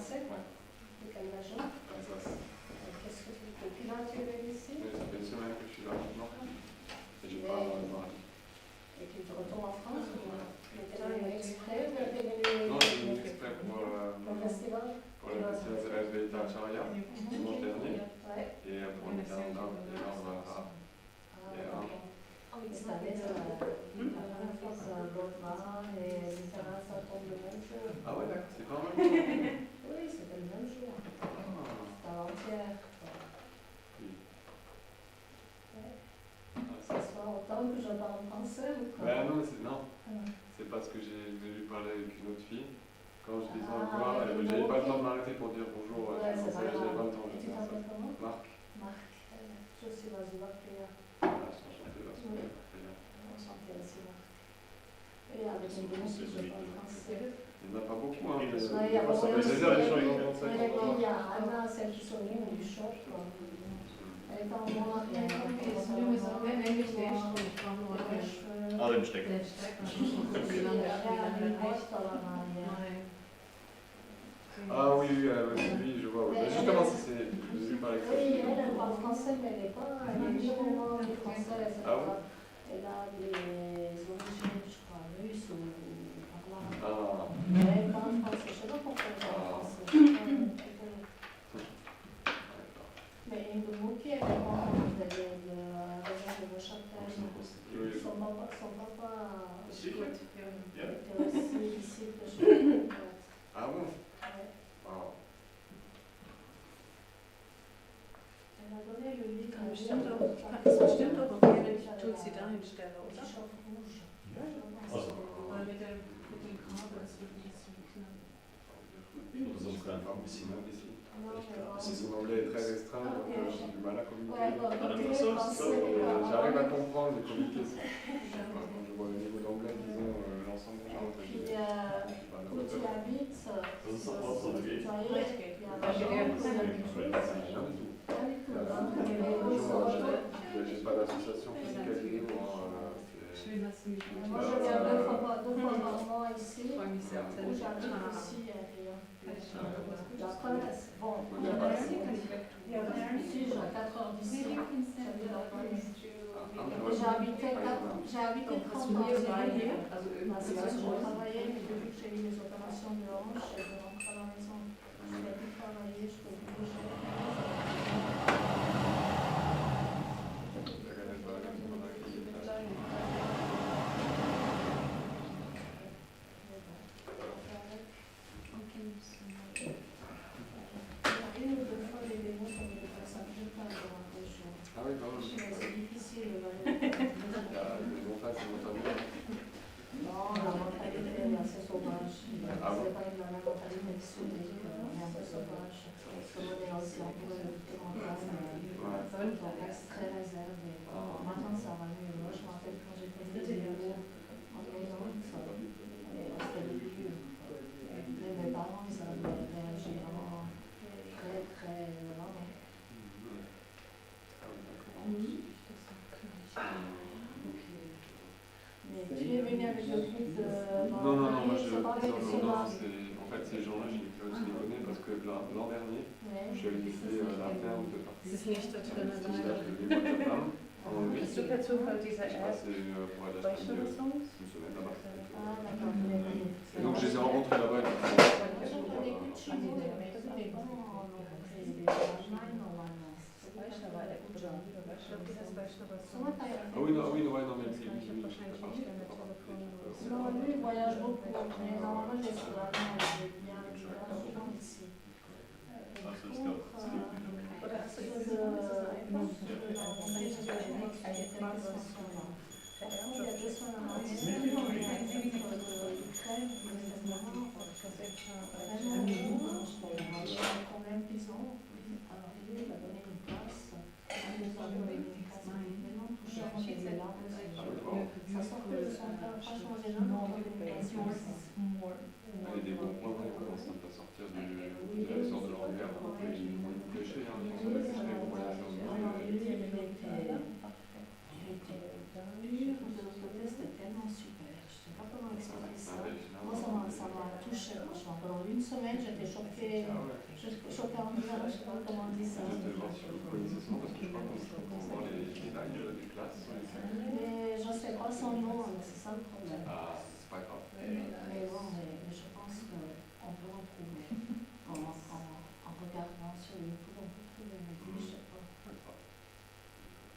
français. Ouais. De quelle région? Qu'est-ce que tu fais? Depuis là, tu es ici? Oui, ça fait une semaine que je suis là maintenant. Et j'ai pas mardi. Et tu te retournes en France ou tu étais venu exprès ou tu étais venu... Non, je suis venu exprès pour le festival? Pour le festival de la Verità Acharya, dimanche dernier. Ouais. Et pour le Canada, et là on va à Léa. Cette année, la première fois que Bob Marley et Littéral, ça tombe le même jour. Ah ouais, d'accord, c'est pas le même jour. Oui, c'était le même jour. C'était avant-hier. Oui. Ouais. Ça se voit autant que je parle français ou quoi? Ben non, c'est parce que j'ai dû parler avec une autre fille. Quand je disais au revoir, j'avais pas le temps de m'arrêter pour dire bonjour. Ouais, c'est pas grave. J'avais pas le temps. Et tu t'appelles comment? Marc. Marc. Je suis Vasila Priya. Ah, je suis enchanté, là, c'est Oui. très bien. Enchanté aussi, Marc. Et avec une bonne qui je parle français. Il n'y en a pas beaucoup, hein. Ouais, il y a Ça fait plaisir d'échanger en français. il y a Anna, celle qui sont venues du shop. Elle est en moi. Alle stecken. Ah oui, oui, je vois. Oui. Justement, c'est. Je suis pas Oui, elle parle français, mais elle n'est pas. Elle est librement française. Elle a des origines, je crois, russes ou par là. Ah. Elle parle français. Je ne sais pas pourquoi elle parle français. Mais une de Mouki, elle est grande, elle est de la région de Neuchâtel. Son papa était aussi ici que je suis. Ah bon? Ouais. Wow. Elle m'a donné le livre. Das stimmt doch, okay, tut sie da hinstellen, oder? T-shirt rouge. Weil mit dem Kabel ist wirklich so knapp. Donc c'est un aussi mal ici. Non, mais Si son anglais est très restreint, donc j'ai du mal à communiquer. ouais, J'arrive à comprendre et communiquer. Quand je vois le niveau d'anglais, disons, l'ensemble des gens. Puis, où tu habites, tu voyais, il y a Rien du tout. J'ai pas d'association physique à Lille. Schön, dass du mich Moi, je viens deux fois par mois ici, Ich freue mich sehr auf où deine j'habite aussi à Lyon. La Schau. connaisse. Bon, il y a pas ici, j'ai 4 heures d'ici, j'habite à Paris. J'ai habité 30 ans à Lyon, parce que j'ai travaillé, mais depuis que j'ai eu les opérations de hanche, je rentre à la maison. Je n'ai plus travaillé, je peux plus bouger. Une ou deux fois, les démos sont des personnes que je parle dans la région. Ah oui, quand même. C'est difficile de Les montagnes, c'est montagneux. Non, la mentalité est assez sauvage. Ah bon? C'est pas la même mentalité que celui on est un peu sauvage. Parce que on est aussi un peu de montagne, on reste très réservé. Maintenant, ça va mieux. Moi, je me rappelle quand j'étais des vélos en maison, c'était le début. Mes parents, ils avaient réagi vraiment très, très vraiment. Mais tu es venu avec le groupe de... Non, moi je. En fait, ces gens-là, je les connais parce que l'an dernier, je suis allé visiter la ferme de Es ist nicht da drin, Là, je l'ai vu à Rotterdam. ist super Zufall, dieser J'ai App. passé pour aller acheter une semaine là-bas. Ah, d'accord. Et donc je les ai rencontrés là-bas. Ah oui, non, mais lui. Non, lui, il voyage beaucoup, mais normalement, j'ai souvent bien ici. Et des bons points quand ils commencent à sortir de la zone de leur regard. Ils vont nous pêcher, hein. Ils sont des bons voyageurs. C'était tellement super. sais pas comment expliquer ça. Moi, ça m'a touché, franchement. Pendant une semaine, j'étais choquée. Choquée en disant, je sais pas comment on dit ça. Juste voir si vous connaissez ce nom, parce que je crois qu'on voit les lives des classes. Mais je sais pas son nom, c'est ça le problème. Ah, c'est pas grave. Mais bon, mais je pense qu'on peut retrouver. En regardant sur YouTube, on peut trouver, mais je sais pas.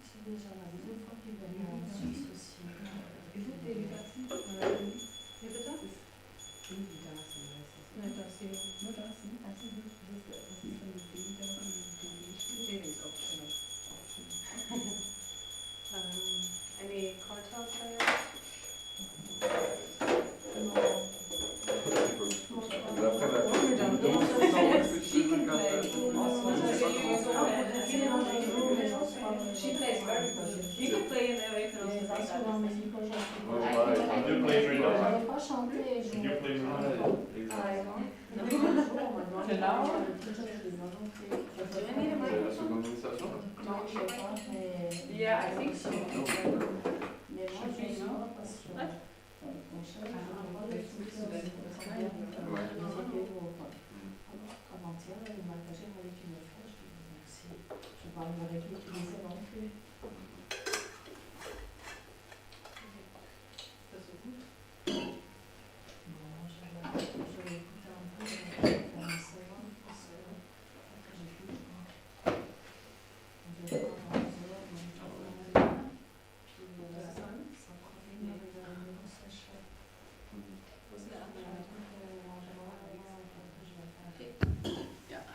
C'est déjà la deuxième fois qu'il venait en Suisse aussi. Is it David Darcy? David Darcy? David Darcy, yes. No, Darcy. No, Darcy. I think this is David Darcy. David's optional. Any cartel players? She plays very good. You can play in there, you can also play that. J'avais pas chanté, je Did you play La seconde initiation. Yeah, I think so. Mais moi, je suis pas parce que mon chef, avant-hier, il m'a caché avec une flèche. Je lui ai dit merci. Je ne vais pas me réutiliser non plus. Je vais écouter un peu pendant une seconde parce que après j'ai plus le temps. Je vais prendre un heure, puis ça profite de revenir au séché.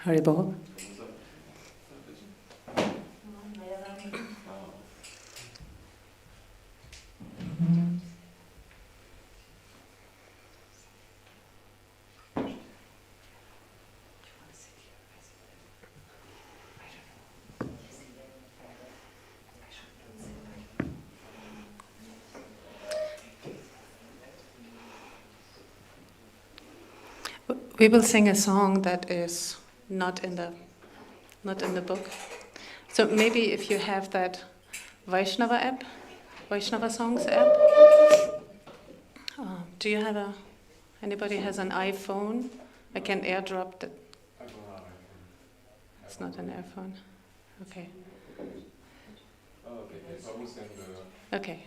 Haribo. We will sing a song that is not in the book. So maybe if you have that Vaishnava app, Vaishnava Songs app. Do you have anybody has an iPhone? I can airdrop that. It's not an iPhone. Okay. Oh, okay. I will send the... Okay.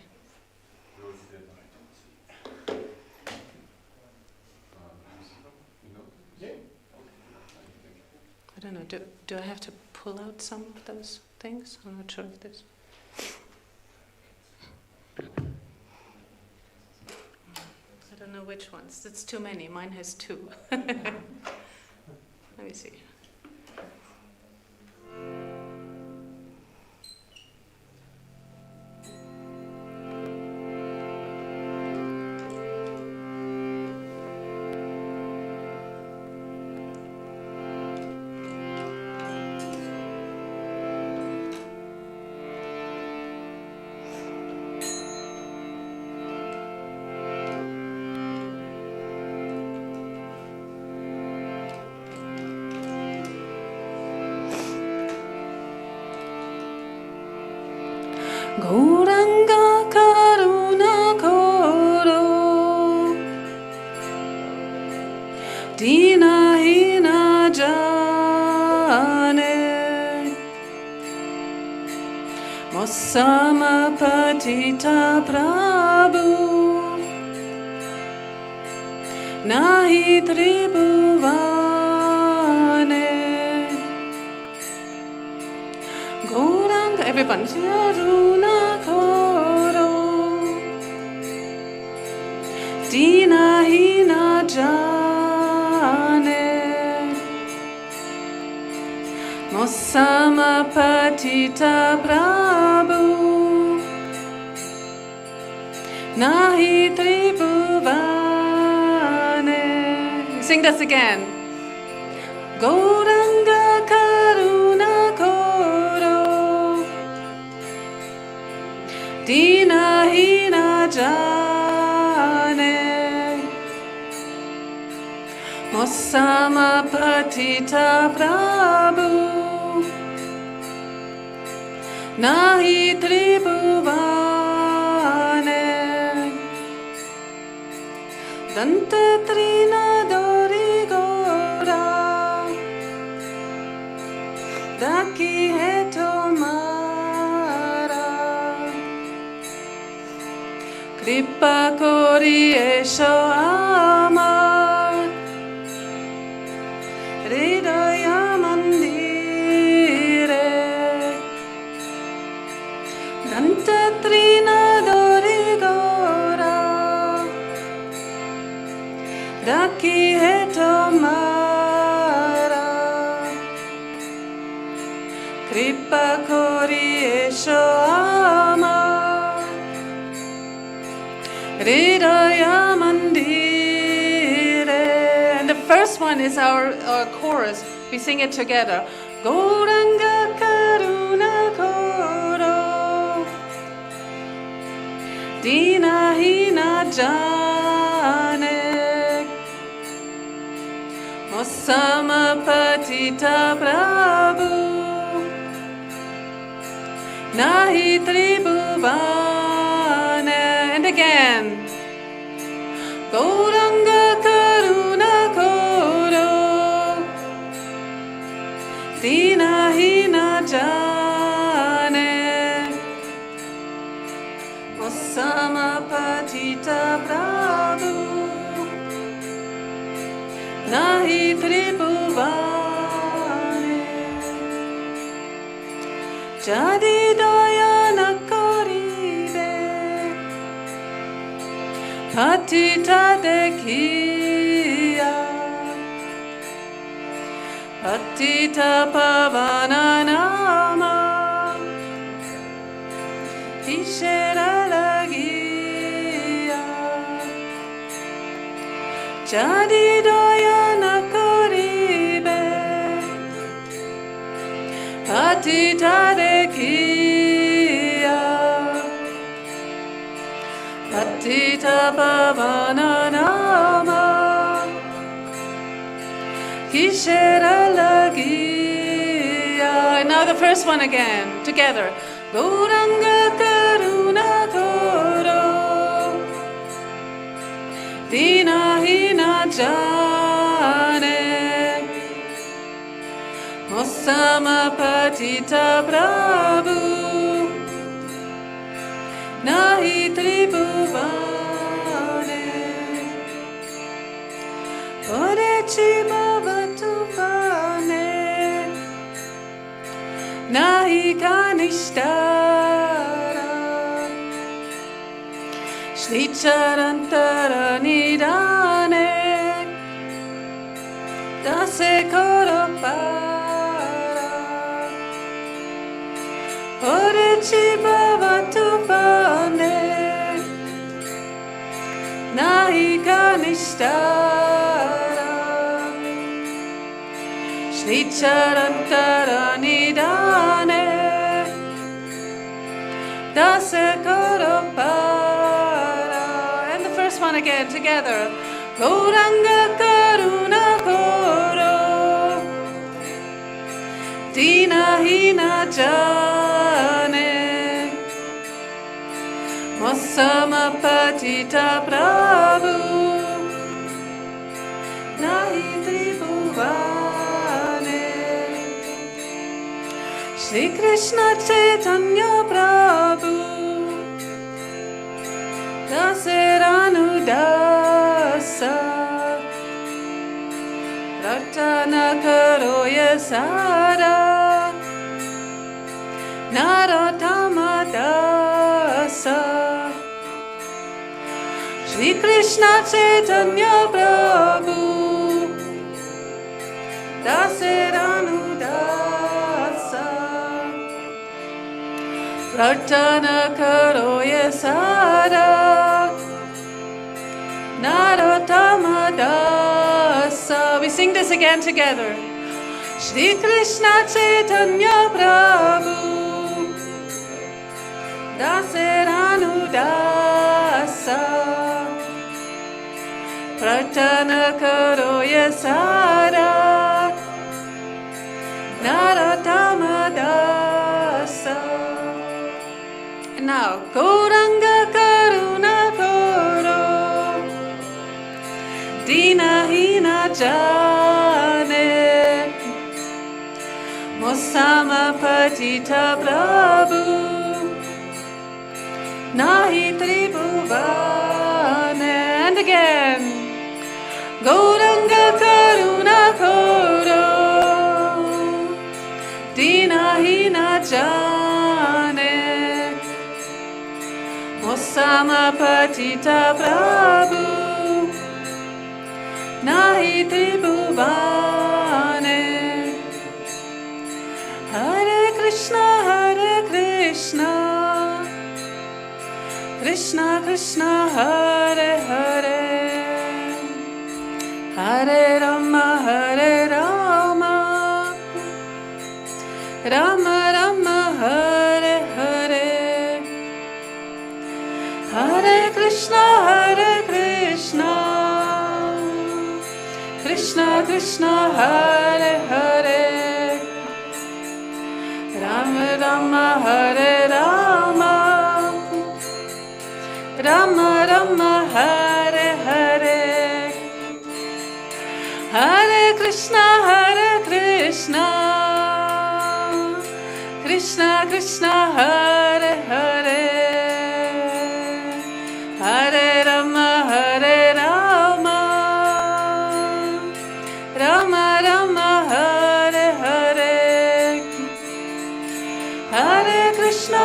I don't know, do I have to pull out some of those things? I'm not sure of this. I don't know which ones. It's too many. Mine has 2. Let me see. Gauranga Karuna Koro Dina Hina Jane Mossama Patita Prabhu Nahi Tribhuvane Gauranga, everyone, Karuna Koro Dina Hina Jane Mossama Patita Prabhu Nahi Tribhuvane. Sing this again. Gauranga Karuna Koro Dina Hina Jane Mossama Patita Prabhu Nahi Tribhuvane Dantatrina dorigora Daki hetomara Kripa kori esho amar Hridaya mandire Dantatrina dorigora Daki hetomara Kripa kori esho amar Hridaya mandire. And the first one is our chorus. We sing it together. Gauranga karuna koro Dina hina jane Osama patita prabhu Nahi tribhuvane. And again. Gauranga karuna koro Dina hina jane Osama patita prabhu Nahi tribhuvane. Jadi daya na koribe Patita dekhiya Patita pavana nama Ishera lagiya Jadi daya na koribe Patita dekhiya Patita pavana nama Kishera lagiya. Now the first one again, together. Gauranga karuna koro Dina hina jane Osama patita prabhu Nahi tribhuvane. Orechi bhavatupane Nahi kanishtara Shnicharantara nidane Dase koropara Orechi bhavatupane Nahi kanishtara Shnicharantara nidane Dase koropara. And the first one again, together. Gauranga karuna koro Dina hina jane Osama patita prabhu Nahi tribhuvane. Shri Krishna Chaitanya Prabhu Daseranu dasa Ratana karo yasara Narottama dasa. Shri Krishna Chaitanya Prabhu Daseranu dasa Ratana karo yasara Narottama dasa. We sing this again together. Shri Krishna Chaitanya Prabhu Daseranu dasa Pratana karo yasara Narottama dasa. And now Gauranga karuna koro jane Mosama patita Prabhu Nahi tribhuvan. And again Gauranga karuna koro Dinahina jane Mosama patita Prabhu Nahi tribhuvan. Hare Krishna Krishna Krishna Hare Hare Hare Rama Rama Rama Hare Hare Hare Krishna Krishna Krishna Hare Hare Rama Rama Hare Rama Rama Rama Hare Hare Hare Krishna Krishna Krishna Hare Hare Hare Rama Rama Rama Hare Hare Hare Krishna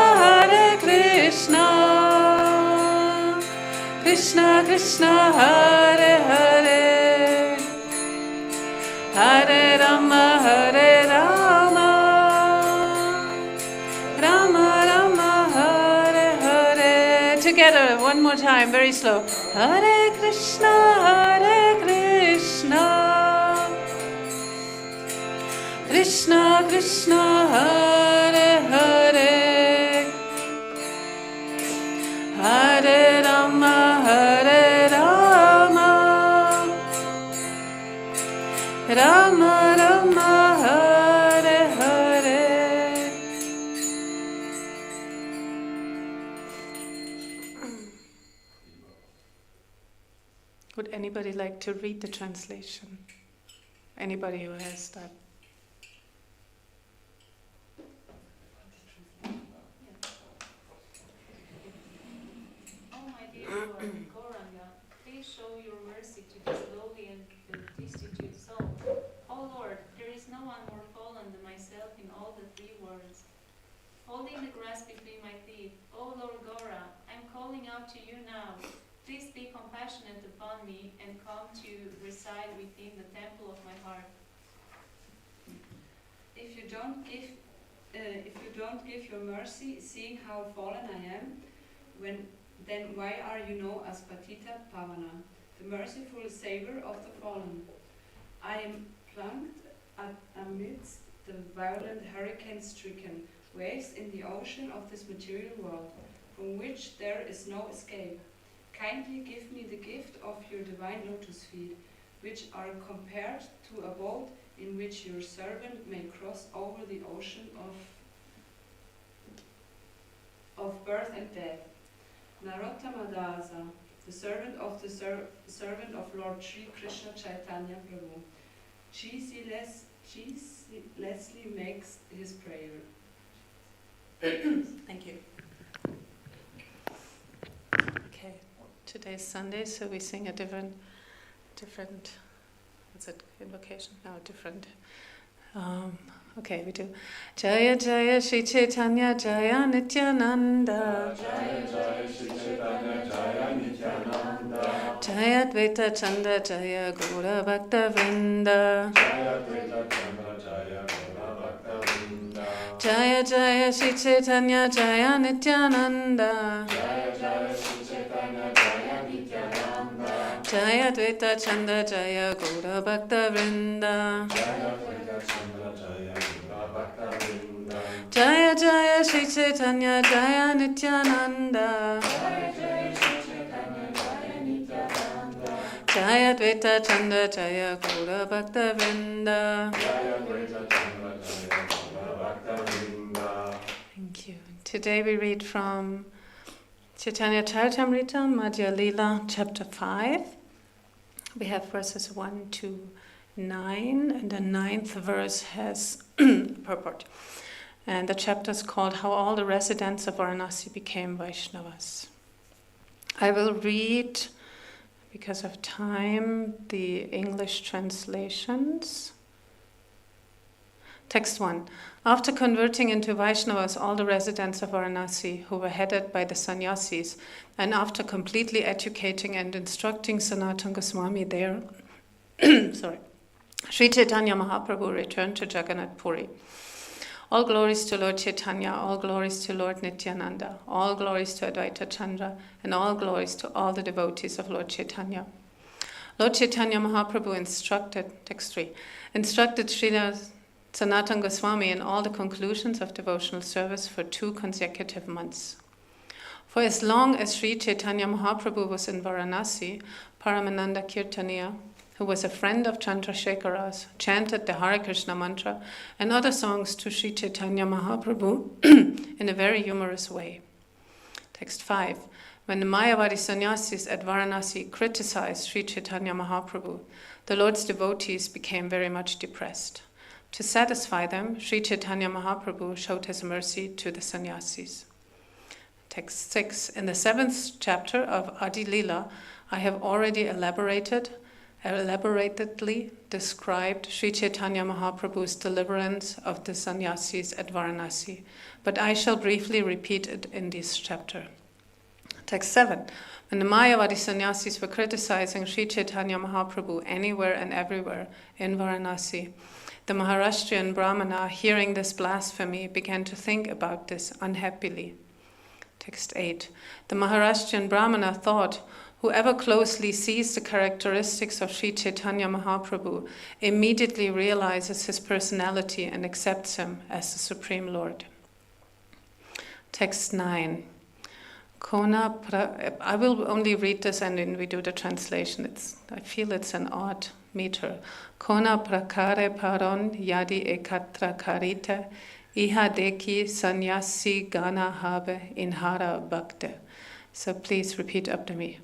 Krishna Krishna Hare Hare Hare Rama Rama Rama Hare Hare. Together, one more time, very slow. Hare Krishna Krishna Krishna Hare Hare Hare Rama Rama Rama Hare Hare. Would anybody like to read the translation? Anybody who has that? Oh my dear Lord, Gauranga, please show your mercy to this lowly and destitute soul. Oh Lord, there is no one more fallen than myself in all the three worlds. Holding the grass between my teeth, oh Lord Gaura, I am calling out to you now. Please be compassionate upon me and come to reside within the temple of my heart. If you don't give your mercy, seeing how fallen I am, then why are you known as Patita Pavana, the merciful savior of the fallen? I am plunged amidst the violent hurricane-stricken waves in the ocean of this material world, from which there is no escape. Kindly give me the gift of your divine lotus feet, which are compared to a boat in which your servant may cross over the ocean of birth and death. Narottama Dasa, the servant of Lord Sri Krishna Chaitanya Prabhu, cheerlessly makes his prayer. Thank you. Okay, today's Sunday, so we sing a different. What's it? Invocation? No, different. Okay, we do. Jaya Jaya Shri Chaitanya Jaya Nityananda. Jaya Jaya Shri Chaitanya Jaya Nityananda. Jaya Dvaita Chanda Jaya Gaura Bhakta Vrinda. Jaya Dvaita Chanda Jaya Gaura Bhakta Vrinda. Jaya Jaya Shri Chaitanya Jaya Nityananda. Jaya Jaya Shri Chaitanya Jaya Nityananda. Jaya Dvaita Chanda Jaya Gaura Bhakta Vrinda. Jaya Dvaita Chanda Jaya Gaura Bhakta Vrinda. Jaya Jaya Shri Chaitanya Jaya Nityananda. Jaya Jaya Shri Chaitanya Jaya Nityananda. Jaya Dvaita Chanda Jaya Gaura Bhakta Vrinda. Jaya Dvaita Chanda Jaya Gaura Bhakta Vrinda. Thank you. Today we read from Chaitanya Charitamrita, Madhya Lila, chapter 5. We have verses 1 to 9, and the 9th verse has purport. And the chapter is called How All the Residents of Varanasi Became Vaishnavas. I will read, because of time, the English translations. Text 1. After converting into Vaishnavas all the residents of Varanasi who were headed by the sannyasis, and after completely educating and instructing Sanatana Goswami there, Sri Chaitanya Mahaprabhu returned to Jagannath Puri. All glories to Lord Chaitanya, all glories to Lord Nityananda, all glories to Advaita Chandra, and all glories to all the devotees of Lord Chaitanya. Lord Chaitanya Mahaprabhu instructed Srila Sanatana Goswami in all the conclusions of devotional service for 2 consecutive months. For as long as Sri Chaitanya Mahaprabhu was in Varanasi, Paramananda Kirtaniya, who was a friend of Chandrasekhara's, chanted the Hare Krishna mantra and other songs to Sri Chaitanya Mahaprabhu in a very humorous way. Text 5. When the Mayavadi sannyasis at Varanasi criticized Sri Chaitanya Mahaprabhu, the Lord's devotees became very much depressed. To satisfy them, Sri Chaitanya Mahaprabhu showed his mercy to the sannyasis. Text 6. In the 7th chapter of Adi Lila, I have already elaboratedly described Sri Chaitanya Mahaprabhu's deliverance of the sannyasis at Varanasi, but I shall briefly repeat it in this chapter. Text 7. When the Mayavadi sannyasis were criticizing Sri Chaitanya Mahaprabhu anywhere and everywhere in Varanasi, the Maharashtrian Brahmana, hearing this blasphemy, began to think about this unhappily. Text 8. The Maharashtrian Brahmana thought, whoever closely sees the characteristics of Sri Chaitanya Mahaprabhu immediately realizes his personality and accepts him as the Supreme Lord. Text 9. I will only read this and then we do the translation. I feel it's an odd meter. Kona prakare paron yadi ekatra karite iha deki sannyasi gana habe inhara bhakte. So please repeat after me.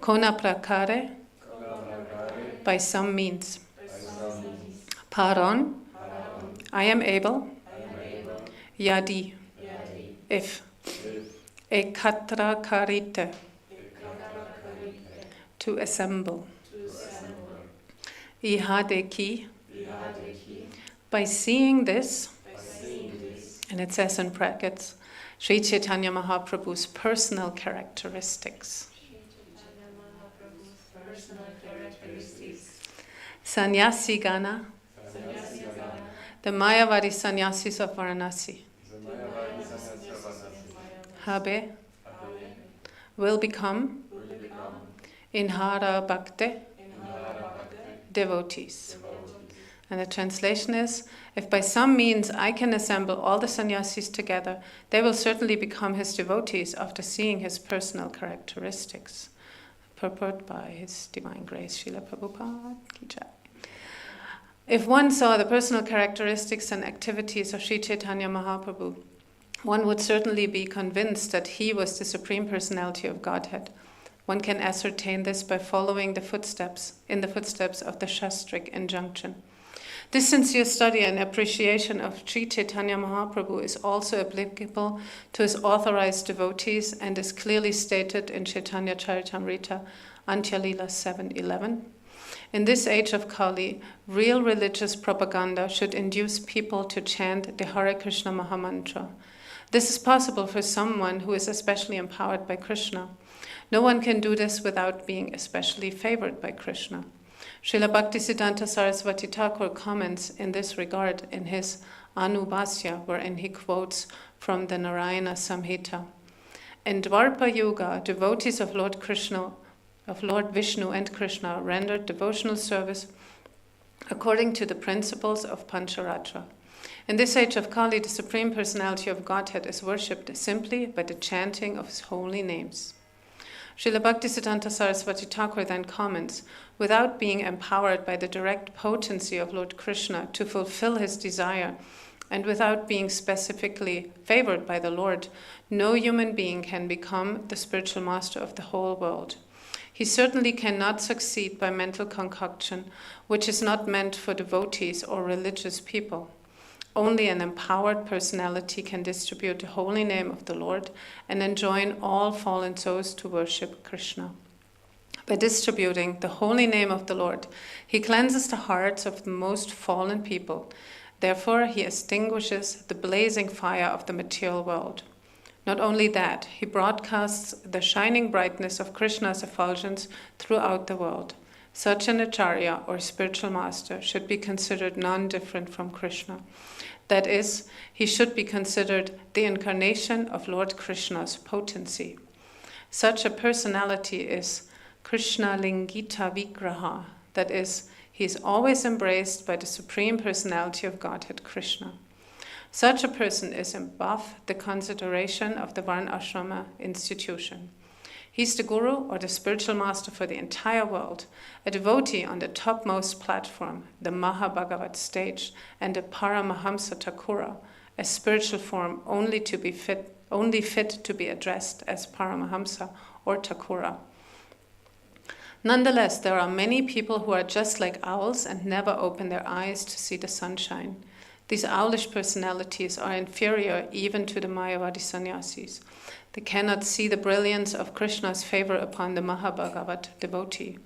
Kona prakare, by some means. Paron, I am able. Yadi, if. Ekatra karite, to assemble. Ihadeki, by seeing this, and it says in brackets, Sri Chaitanya Mahaprabhu's personal characteristics. Sannyasi Gana, the Mayavadi sannyasis of Varanasi, Habe, will become Inhara Bhakte, devotees. And the translation is, if by some means I can assemble all the sannyasis together, they will certainly become his devotees after seeing his personal characteristics. Purport by His Divine Grace, Srila Prabhupada Ki Jai. If one saw the personal characteristics and activities of Sri Chaitanya Mahaprabhu, one would certainly be convinced that he was the Supreme Personality of Godhead. One can ascertain this by following in the footsteps of the Shastric injunction. This sincere study and appreciation of Sri Chaitanya Mahaprabhu is also applicable to his authorized devotees and is clearly stated in Chaitanya Charitamrita, Antya Lila 7:11. In this age of Kali, real religious propaganda should induce people to chant the Hare Krishna Mahamantra. This is possible for someone who is especially empowered by Krishna. No one can do this without being especially favored by Krishna. Srila Bhaktisiddhanta Saraswati Thakur comments in this regard in his Anubhasya, wherein he quotes from the Narayana Samhita. In Dwarpa Yuga, devotees of Lord Vishnu and Krishna rendered devotional service according to the principles of Pancharatra. In this age of Kali, the Supreme Personality of Godhead is worshipped simply by the chanting of his holy names. Srila Bhaktisiddhanta Saraswati Thakur then comments, without being empowered by the direct potency of Lord Krishna to fulfill his desire, and without being specifically favored by the Lord, no human being can become the spiritual master of the whole world. He certainly cannot succeed by mental concoction, which is not meant for devotees or religious people. Only an empowered personality can distribute the holy name of the Lord and enjoin all fallen souls to worship Krishna. By distributing the holy name of the Lord, he cleanses the hearts of the most fallen people. Therefore, he extinguishes the blazing fire of the material world. Not only that, he broadcasts the shining brightness of Krishna's effulgence throughout the world. Such an acharya or spiritual master should be considered non-different from Krishna. That is, he should be considered the incarnation of Lord Krishna's potency. Such a personality is Krishna Lingita Vigraha, that is, he is always embraced by the Supreme Personality of Godhead Krishna. Such a person is above the consideration of the Varna Ashrama institution. He is the guru or the spiritual master for the entire world, a devotee on the topmost platform, the Mahabhagavat stage, and the Paramahamsa Thakura, a spiritual form only fit to be addressed as Paramahamsa or Thakura. Nonetheless, there are many people who are just like owls and never open their eyes to see the sunshine. These owlish personalities are inferior even to the Mayavadi sannyasis. They cannot see the brilliance of Krishna's favor upon the Mahabhagavat devotee.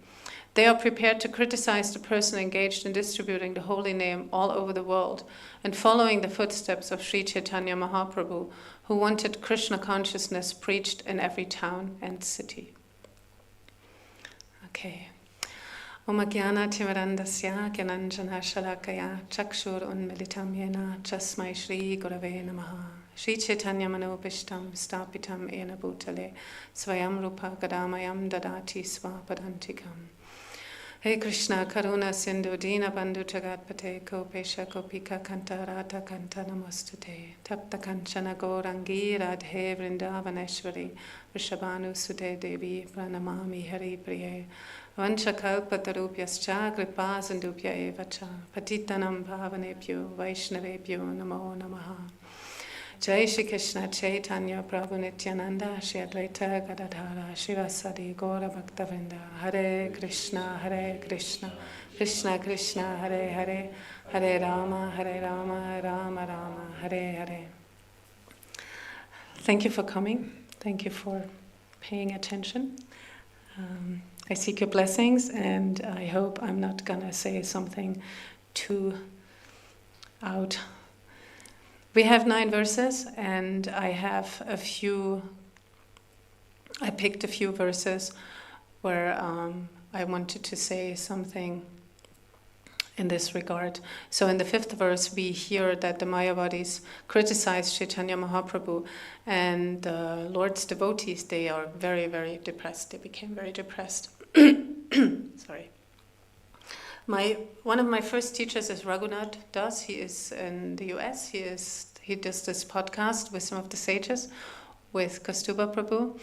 They are prepared to criticize the person engaged in distributing the holy name all over the world and following the footsteps of Sri Chaitanya Mahaprabhu, who wanted Krishna consciousness preached in every town and city. Okay. Om Ajnana Timirandasya Gyananjana Shalakaya Chakshur Unmilitam Yena Tasmai Shri Gurave Namaha Shri Chaitanya Manobishtam Stapitam Ena Bhutale Svayam Rupa Gadamayam Dadati Svapadantikam. Hey Krishna Karuna Sindhu Dina Bandhu Jagatpate Kopesha Kopika Kanta Radha Kanta Namostute Tapta Kanchana Gaurangi Radhe Vrindavaneshwari Rishabhanu Sute Devi Pranamami Hari Priye Vanchakalpatarupyascha Kripa Sindhubhya Evacha Patitanam Bhavanebhyo Vaishnavebhyo Namo Namaha. Jai Shri Krishna Chaitanya Prabhu Nityananda Shri Advaita Gadadhara Shivasadi Gaura Bhaktavinda Hare Krishna Krishna Krishna Hare Hare Hare Rama Rama Rama Hare Hare. Thank you for coming. Thank you for paying attention. I seek your blessings, and I hope I'm not gonna say something too out. We have 9 verses, and I picked a few verses where I wanted to say something in this regard. So in the 5th verse, we hear that the Mayavadis criticize Chaitanya Mahaprabhu, and the Lord's devotees, they are very, very depressed. They became very depressed. Sorry. One of my first teachers is Raghunath Das. He is in the US. He does this podcast with some of the sages, with Kaustubha Prabhu.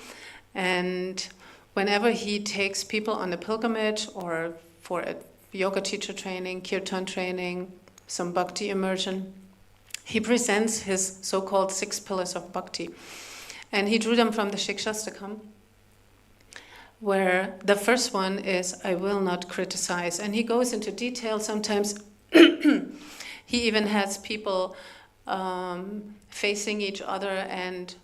And whenever he takes people on a pilgrimage or for a yoga teacher training, kirtan training, some bhakti immersion, he presents his so-called 6 pillars of bhakti. And he drew them from the Shikshastakam, where the first one is, I will not criticize. And he goes into detail. Sometimes he even has people facing each other and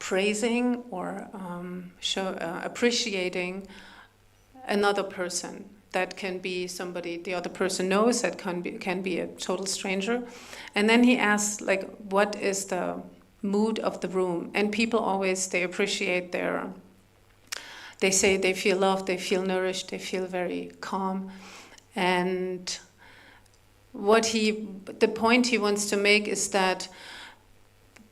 praising or appreciating another person. That can be somebody the other person knows, that can be a total stranger. And then he asks, like, what is the mood of the room? And people always, they appreciate they say they feel loved, they feel nourished, they feel very calm. And the point he wants to make is that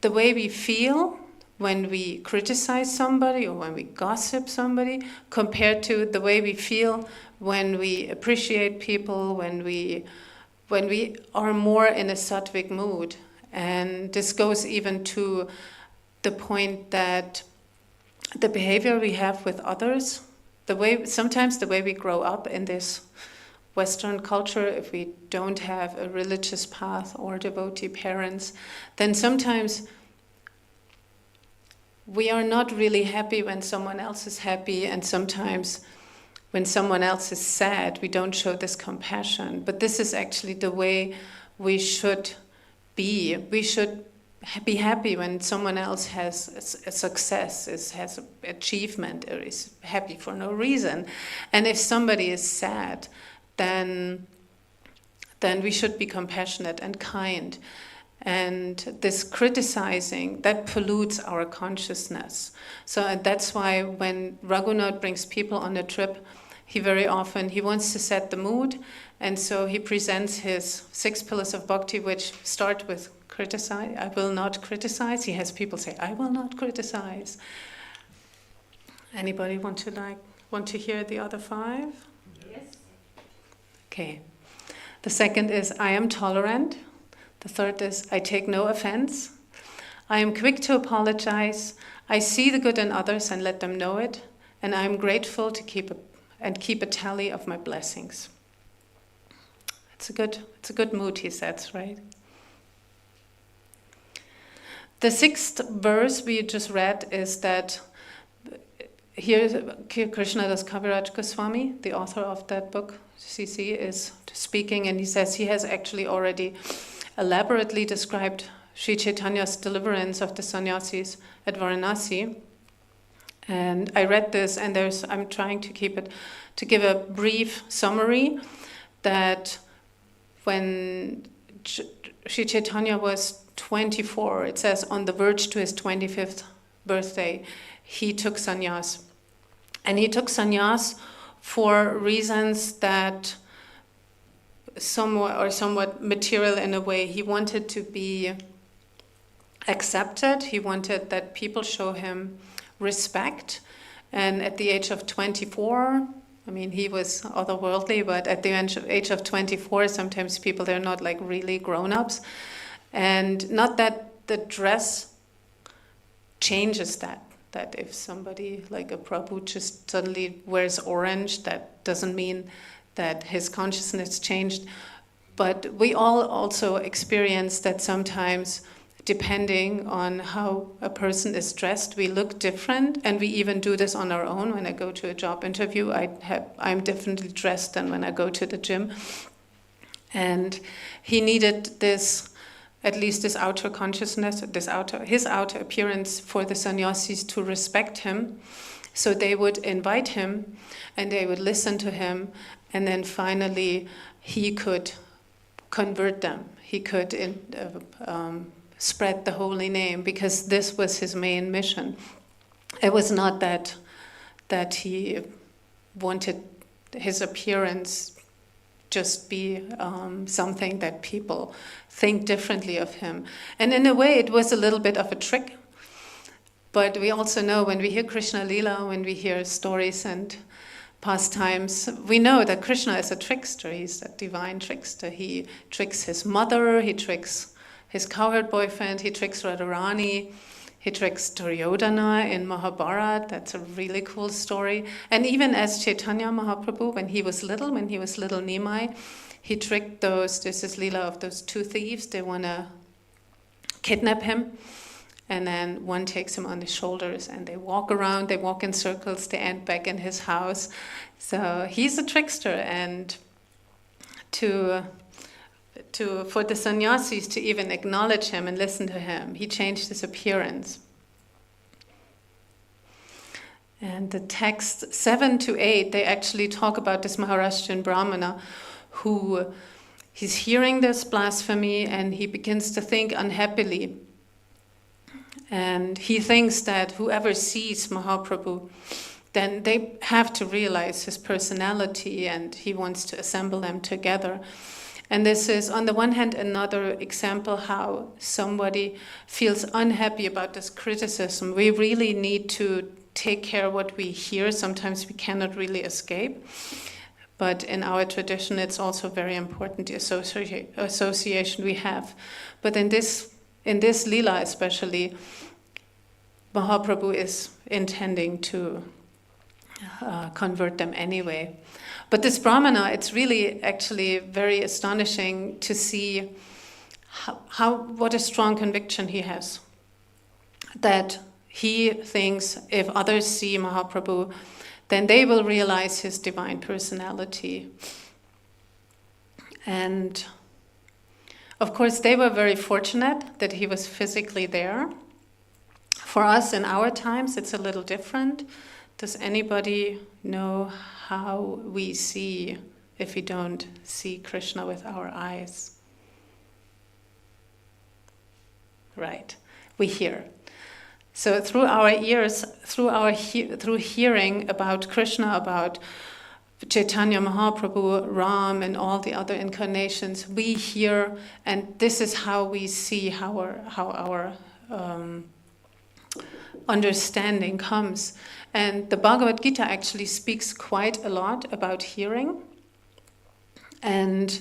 the way we feel when we criticize somebody or when we gossip somebody, compared to the way we feel when we appreciate people, when we are more in a sattvic mood. And this goes even to the point that the behavior we have with others, sometimes the way we grow up in this Western culture, if we don't have a religious path or devotee parents, then sometimes we are not really happy when someone else is happy, and sometimes when someone else is sad, we don't show this compassion. But this is actually the way we should be. We should be happy when someone else has a success, has an achievement, or is happy for no reason. And if somebody is sad, then we should be compassionate and kind. And this criticizing, that pollutes our consciousness. So that's why when Raghunath brings people on a trip, he very often, he wants to set the mood, and so he presents his 6 pillars of bhakti, which start with criticize. I will not criticize. He has people say, I will not criticize. Anybody want to hear the other 5? Yes. Okay. The second is, I am tolerant. The third is, I take no offense. I am quick to apologize. I see the good in others and let them know it. And I am grateful to keep a tally of my blessings. It's a good mood, he says, right? The 6th verse we just read is that here Krishnadas Kaviraj Goswami, the author of that book, CC, is speaking, and he says he has actually already elaborately described Sri Chaitanya's deliverance of the sannyasis at Varanasi. And I read this, and I'm trying to give a brief summary that when Sri Chaitanya was 24, it says on the verge to his 25th birthday, he took sannyas. And he took sannyas for reasons that somewhat material in a way. He wanted to be accepted. He wanted that people show him respect. And at the age of 24, I mean, he was otherworldly, but at the age of 24, sometimes people, they're not like really grown-ups. And not that the dress changes that if somebody like a Prabhu just suddenly wears orange, that doesn't mean that his consciousness changed. But we all also experience that sometimes, depending on how a person is dressed, we look different, and we even do this on our own. When I go to a job interview, I'm differently dressed than when I go to the gym. And he needed this, at least this outer consciousness, his outer appearance for the sannyasis to respect him. So they would invite him, and they would listen to him, and then finally he could convert them. He could spread the holy name, because this was his main mission. It was not that he wanted his appearance just be something that people think differently of him. And in a way it was a little bit of a trick. But we also know when we hear Krishna Lila, when we hear stories and pastimes, we know that Krishna is a trickster. He's a divine trickster. He tricks his mother, he tricks his cowherd boyfriend, he tricks Radharani, he tricks Duryodhana in Mahabharata. That's a really cool story. And even as Chaitanya Mahaprabhu, when he was little Nimai, he tricked this is Leela of those 2 thieves. They want to kidnap him. And then one takes him on the shoulders, and they walk around, they walk in circles, they end back in his house. So he's a trickster, and for the sannyasis to even acknowledge him and listen to him, he changed his appearance. And the text 7 to 8, they actually talk about this Maharashtrian Brahmana who he's hearing this blasphemy, and he begins to think unhappily. And he thinks that whoever sees Mahaprabhu, then they have to realize his personality, and he wants to assemble them together. And this is, on the one hand, another example how somebody feels unhappy about this criticism. We really need to take care of what we hear. Sometimes we cannot really escape. But in our tradition, it's also very important, the association we have. But in this Leela especially, Mahaprabhu is intending to convert them anyway. But this Brahmana, it's really actually very astonishing to see what a strong conviction he has. That he thinks if others see Mahaprabhu, then they will realize his divine personality. And of course, they were very fortunate that he was physically there. For us in our times, it's a little different. Does anybody know how we see if we don't see Krishna with our eyes? Right, we hear. So through our ears, through hearing about Krishna, about Chaitanya Mahaprabhu, Ram, and all the other incarnations, we hear, and this is how we see how our understanding comes. And the Bhagavad Gita actually speaks quite a lot about hearing. And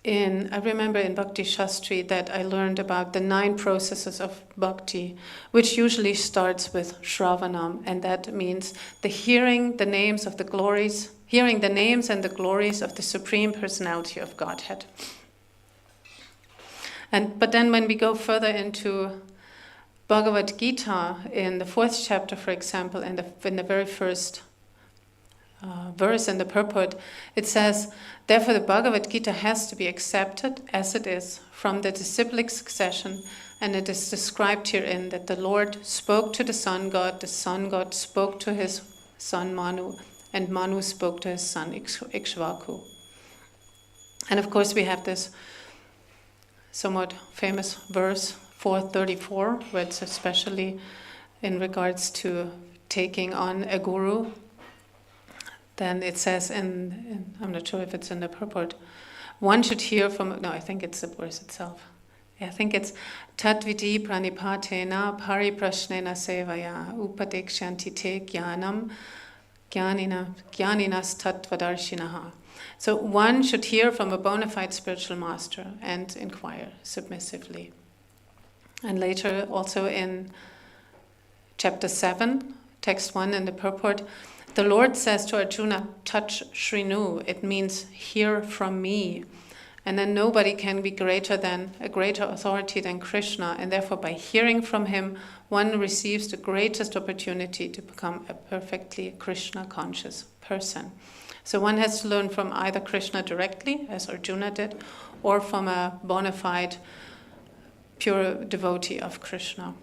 I remember in Bhakti Shastri that I learned about the 9 processes of bhakti, which usually starts with Shravanam, and that means the hearing the names and the glories of the Supreme Personality of Godhead. But then when we go further into Bhagavad Gita, in the 4th chapter, for example, in the very first verse in the purport, it says, therefore the Bhagavad Gita has to be accepted as it is from the disciplic succession, and it is described herein that the Lord spoke to the Sun God spoke to his son Manu, and Manu spoke to his son Ikshvaku. And of course we have this somewhat famous verse 434, where it's especially in regards to taking on a guru. Then it says in I'm not sure if it's in the purport, one should hear from, no, I think it's the verse itself. Yeah, I think it's Tatviti pranipatena pariprashnena sevaya upadekshanti te jnanam jnaninas tattvadarshinaha. So one should hear from a bona fide spiritual master and inquire submissively. And later also in chapter 7, text 1 in the purport, the Lord says to Arjuna, touch Shrinu, it means hear from me. And then nobody can be a greater authority than Krishna, and therefore by hearing from him, one receives the greatest opportunity to become a perfectly Krishna conscious person. So one has to learn from either Krishna directly, as Arjuna did, or from a bona fide pure devotee of Krishna.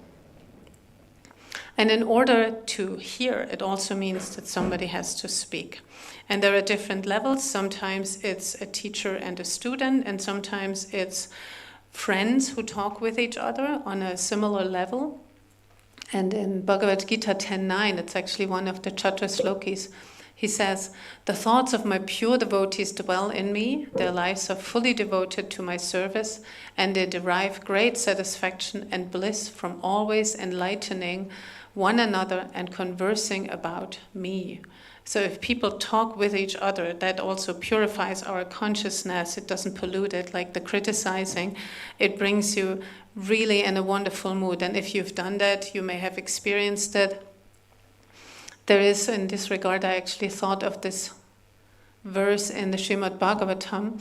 And in order to hear, it also means that somebody has to speak. And there are different levels. Sometimes it's a teacher and a student, and sometimes it's friends who talk with each other on a similar level. And in Bhagavad Gita 10.9, it's actually one of the Chatra Slokis. He says, the thoughts of my pure devotees dwell in me, their lives are fully devoted to my service, and they derive great satisfaction and bliss from always enlightening one another and conversing about me. So if people talk with each other, that also purifies our consciousness. It doesn't pollute it like the criticizing. It brings you really in a wonderful mood. And if you've done that, you may have experienced it. There is, in this regard, I actually thought of this verse in the Srimad Bhagavatam.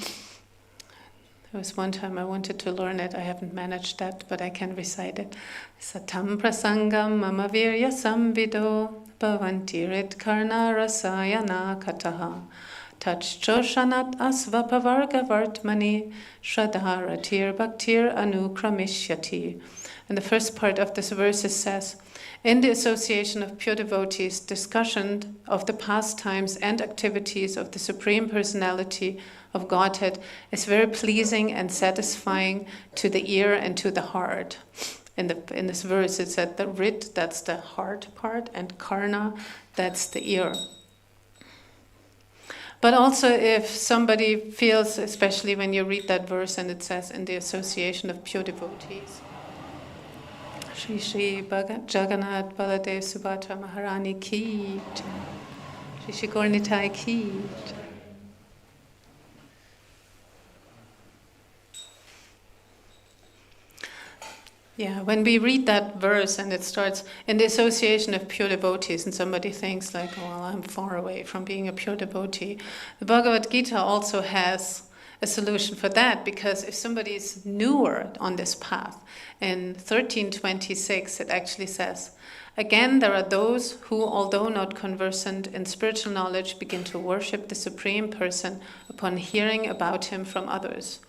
There was one time I wanted to learn it. I haven't managed that, but I can recite it. Satam prasangam mama virya samvido bhavanti rit karna rasayana kataha tachchoshanat asvapavarga vartmani shradharatir bhaktir anukramishyati. And the first part of this verse says, in the association of pure devotees, discussion of the pastimes and activities of the Supreme Personality of Godhead is very pleasing and satisfying to the ear and to the heart. In this verse, it said the rit, that's the heart part, and karna, that's the ear. But also if somebody feels, especially when you read that verse and it says in the association of pure devotees, Shri Shri Jagannath Baladev Subhadra Maharani ki jai. Shri Shri Gaur Nitai ki jai. Yeah, when we read that verse and it starts in the association of pure devotees, and somebody thinks like, well, I'm far away from being a pure devotee. The Bhagavad Gita also has a solution for that, because if somebody is newer on this path, in 1326 it actually says, "Again, there are those who, although not conversant in spiritual knowledge, begin to worship the Supreme Person upon hearing about him from others.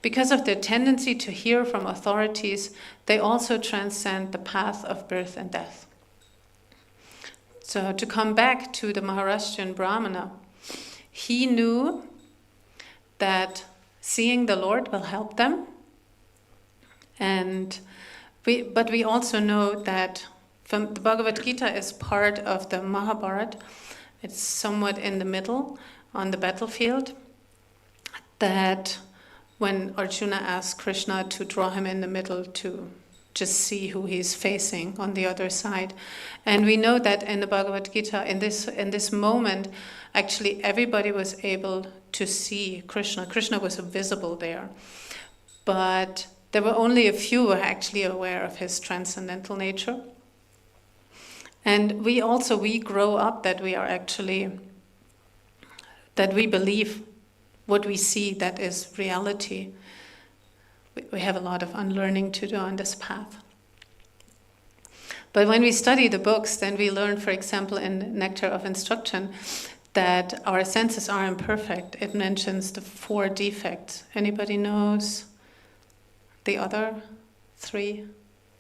Because of their tendency to hear from authorities, they also transcend the path of birth and death." So to come back to the Maharashtrian Brahmana, he knew that seeing the Lord will help them, but we also know that the Bhagavad Gita is part of the Mahabharata. It's somewhat in the middle on the battlefield, that when Arjuna asked Krishna to draw him in the middle to just see who he's facing on the other side. And we know that in the Bhagavad Gita, in this moment, actually everybody was able to see Krishna. Krishna was visible there. But there were only a few who were actually aware of his transcendental nature. And we grow up that we believe what we see, that is reality. We have a lot of unlearning to do on this path. But when we study the books, then we learn, for example, in Nectar of Instruction, that our senses are imperfect. It mentions the 4 defects. Anybody knows the other 3?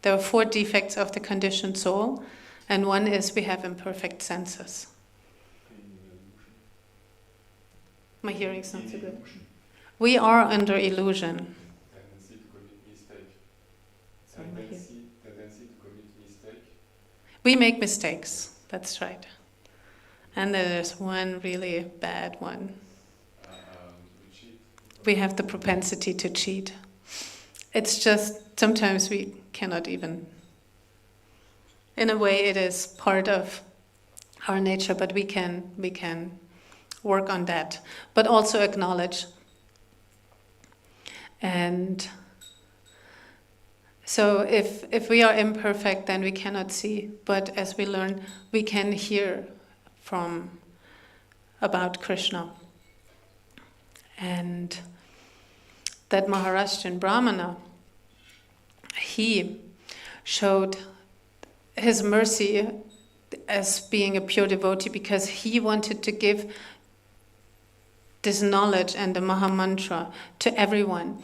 There are 4 defects of the conditioned soul, and one is we have imperfect senses. My hearing's not so good. We are under illusion. Tendency to commit mistake. Sorry, Tendency to commit mistake. We make mistakes, that's right. And there's one really bad one. We cheat. We have the propensity to cheat. It's just, sometimes we cannot even, in a way it is part of our nature, but we can work on that. But also acknowledge. And so if we are imperfect, then we cannot see. But as we learn, we can hear about Krishna. And that Maharashtrian Brahmana, he showed his mercy as being a pure devotee because he wanted to give this knowledge and the Maha Mantra to everyone.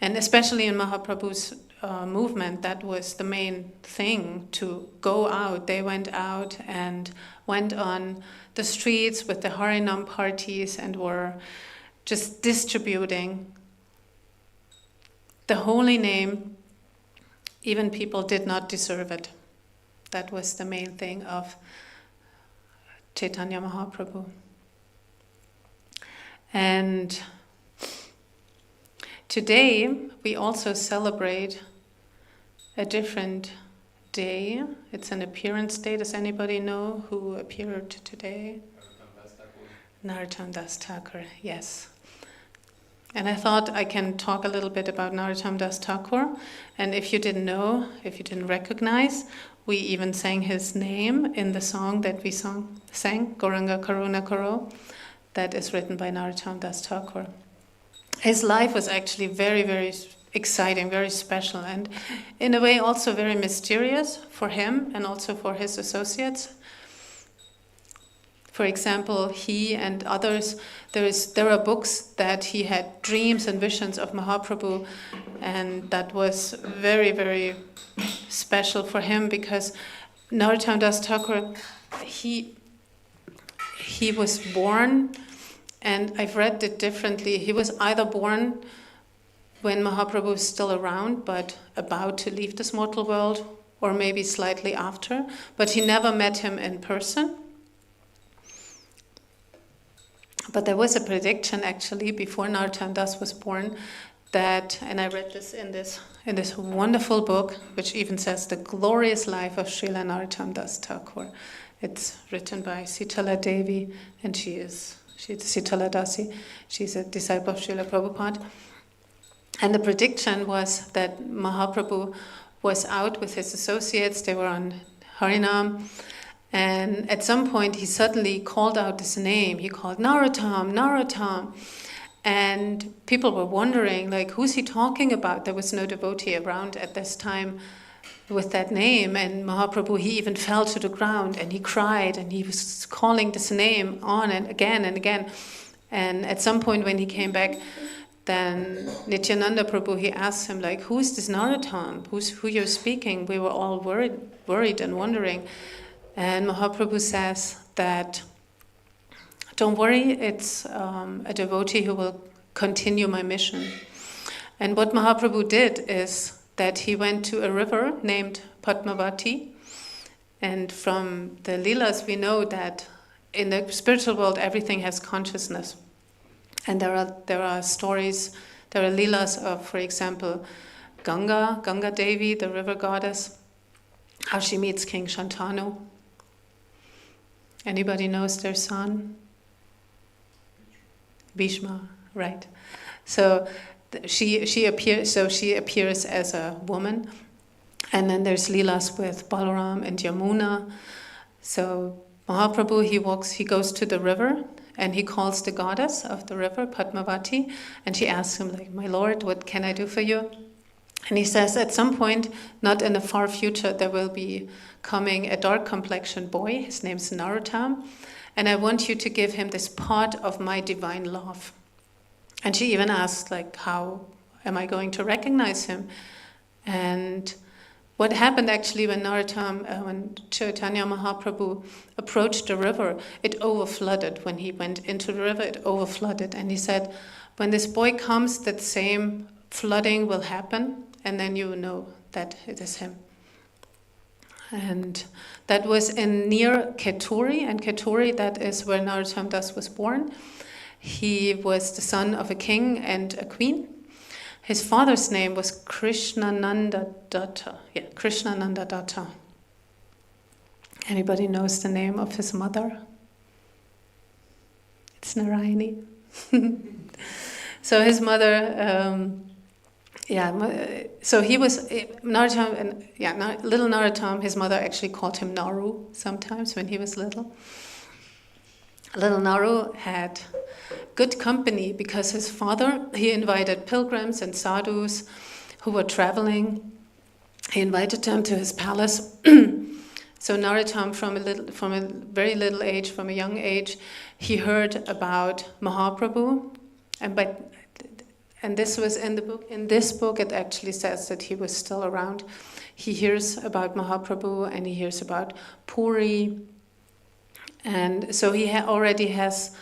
And especially in Mahaprabhu's movement, that was the main thing, to go out. They went out and went on the streets with the Harinam parties and were just distributing the holy name. Even people did not deserve it. That was the main thing of Chaitanya Mahaprabhu. And today we also celebrate a different day. It's an appearance day. Does anybody know who appeared today? Narottam Das Thakur, yes. And I thought I can talk a little bit about Narottam Das Thakur. And if you didn't know, if you didn't recognize, we even sang his name in the song that we sang, Gauranga Karuna Karo, that is written by Narottam Das Thakur. His life was actually very, very exciting, very special, and in a way also very mysterious for him and also for his associates. For example, he and others, there are books that he had dreams and visions of Mahaprabhu, and that was very, very special for him because Narottam Das Thakur, he was born, and I've read it differently. He was either born when Mahaprabhu is still around but about to leave this mortal world, or maybe slightly after, but he never met him in person. But there was a prediction actually before Narottam Das was born that, and I read this in this wonderful book, which even says the glorious life of Srila Narottam Das Thakur. It's written by Sitala Devi, and she's Sitala Dasi. She's a disciple of Srila Prabhupada. And the prediction was that Mahaprabhu was out with his associates. They were on Harinam. And at some point, he suddenly called out this name. He called Narottam, Narottam. And people were wondering, like, who's he talking about? There was no devotee around at this time with that name. And Mahaprabhu, he even fell to the ground and he cried and he was calling this name on and again and again. And at some point when he came back, then Nityananda Prabhu, he asked him, like, who is this Narottam? Who you're speaking? We were all worried and wondering. And Mahaprabhu says that, don't worry, it's a devotee who will continue my mission. And what Mahaprabhu did is that he went to a river named Padmavati. And from the Leelas we know that in the spiritual world everything has consciousness. And there are stories, there are Leelas of, for example, Ganga Devi, the river goddess, how she meets King Shantanu. Anybody knows their son? Bhishma, right. So she appears as a woman. And then there's Leelas with Balaram and Yamuna. So Mahaprabhu, he goes to the river and he calls the goddess of the river, Padmavati, and she asks him, like, my lord, what can I do for you? And he says, at some point, not in the far future, there will be coming a dark-complexioned boy. His name's Narottam, and I want you to give him this part of my divine love. And she even asked, like, how am I going to recognize him? And what happened actually when Narottam, when Chaitanya Mahaprabhu approached the river, it overflooded. When he went into the river, it overflooded. And he said, when this boy comes, that same flooding will happen, and then you know that it is him. And that was near Keturi, and Keturi, that is where Narottam Das was born. He was the son of a king and a queen. His father's name was Krishnananda Datta. Yeah, Krishnananda Datta. Anybody knows the name of his mother? It's Narayani. So his mother, so he was Narottam, and little Narottam. His mother actually called him Naru sometimes when he was little. Little Naru had good company because his father, he invited pilgrims and sadhus who were traveling. He invited them to his palace. So Narottam, from a very little age, from a young age, he heard about Mahaprabhu, and this was in the book. In this book, it actually says that he was still around. He hears about Mahaprabhu and he hears about Puri, and so he already has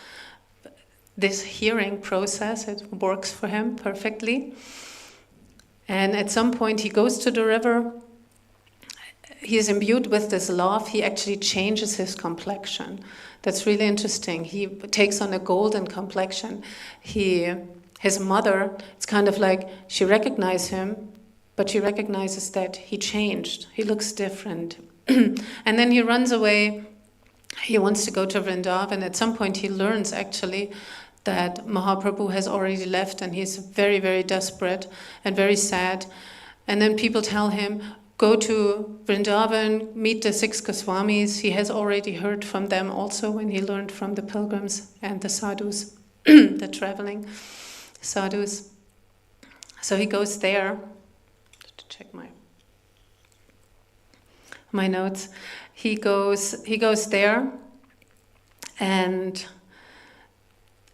this hearing process. It works for him perfectly. And at some point, he goes to the river. He is imbued with this love. He actually changes his complexion. That's really interesting. He takes on a golden complexion. His mother, it's kind of like she recognizes him, but she recognizes that he changed. He looks different. And then he runs away. He wants to go to Vrindavan. At some point, he learns actually that Mahaprabhu has already left, and he's very, very desperate and very sad. And then people tell him, go to Vrindavan, meet the 6 Goswamis. He has already heard from them also when he learned from the pilgrims and the sadhus, the traveling sadhus. So he goes there. Just to check my notes. He goes there, and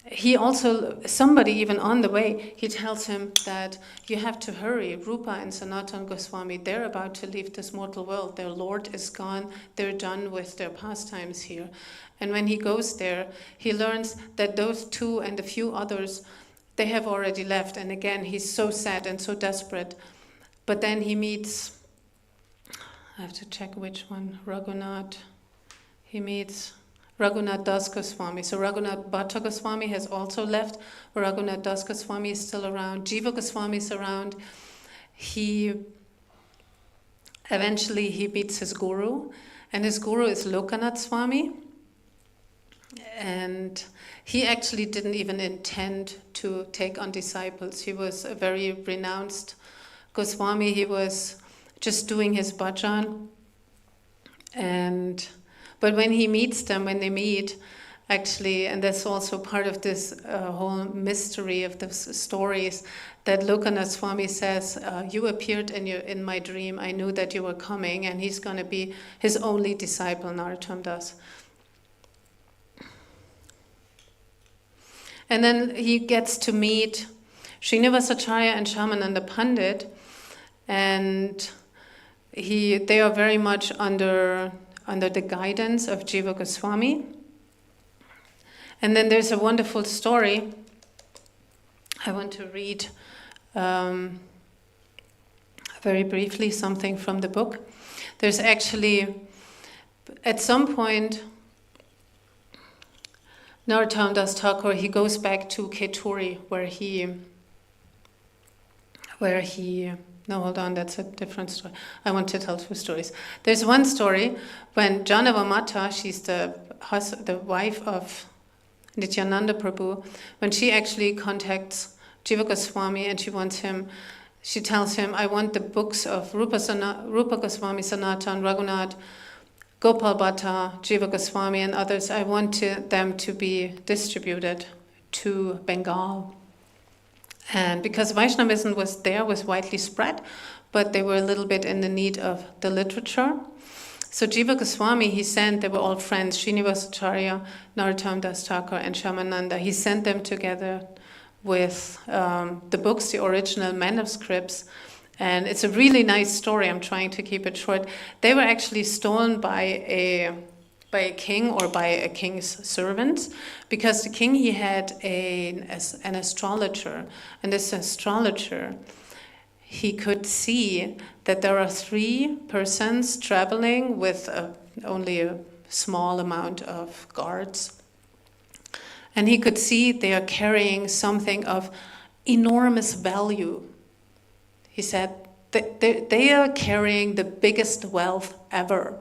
he also, somebody even on the way, he tells him that you have to hurry. Rupa and Sanatana Goswami, they're about to leave this mortal world. Their Lord is gone. They're done with their pastimes here. And when he goes there, he learns that those two and a few others, they have already left. And again, he's so sad and so desperate. But then he meets, I have to check which one, Raghunath. He meets Raghunath Das Goswami. So Raghunath Bhatta Goswami has also left. Raghunath Das Goswami is still around. Jiva Goswami is around. Eventually he meets his guru, and his guru is Lokanath Swami. And he actually didn't even intend to take on disciples. He was a very renounced Goswami. He was just doing his bhajan. But when he meets them, when they meet, actually, and that's also part of this whole mystery of the stories, that Lokanath Swami says, you appeared in my dream, I knew that you were coming, and he's going to be his only disciple, Narottam Das. And then he gets to meet Srinivasacharya and Shyamananda Pandit, and they are very much under the guidance of Jiva Goswami. And then there's a wonderful story I want to read very briefly something from the book. There's actually, at some point, Narottam Das Thakur, he goes back to Keturi, no, hold on, that's a different story. I want to tell two stories. There's one story when Janava Mata, she's the wife of Nityananda Prabhu, when she actually contacts Jiva Goswami and she tells him, I want the books of Rupa Goswami, Sanatan, Raghunath, Gopal Bhatta, Jiva Goswami and others, I want them to be distributed to Bengal. And because Vaishnavism was widely spread, but they were a little bit in the need of the literature. So Jiva Goswami, they were all friends, Srinivasacharya, Narottam Das Thakur and Shyamananda. He sent them together with the books, the original manuscripts. And it's a really nice story, I'm trying to keep it short. They were actually stolen by a king or by a king's servants, because the king, he had an astrologer, and this astrologer, he could see that there are 3 persons traveling with only a small amount of guards. And he could see they are carrying something of enormous value. He said they are carrying the biggest wealth ever.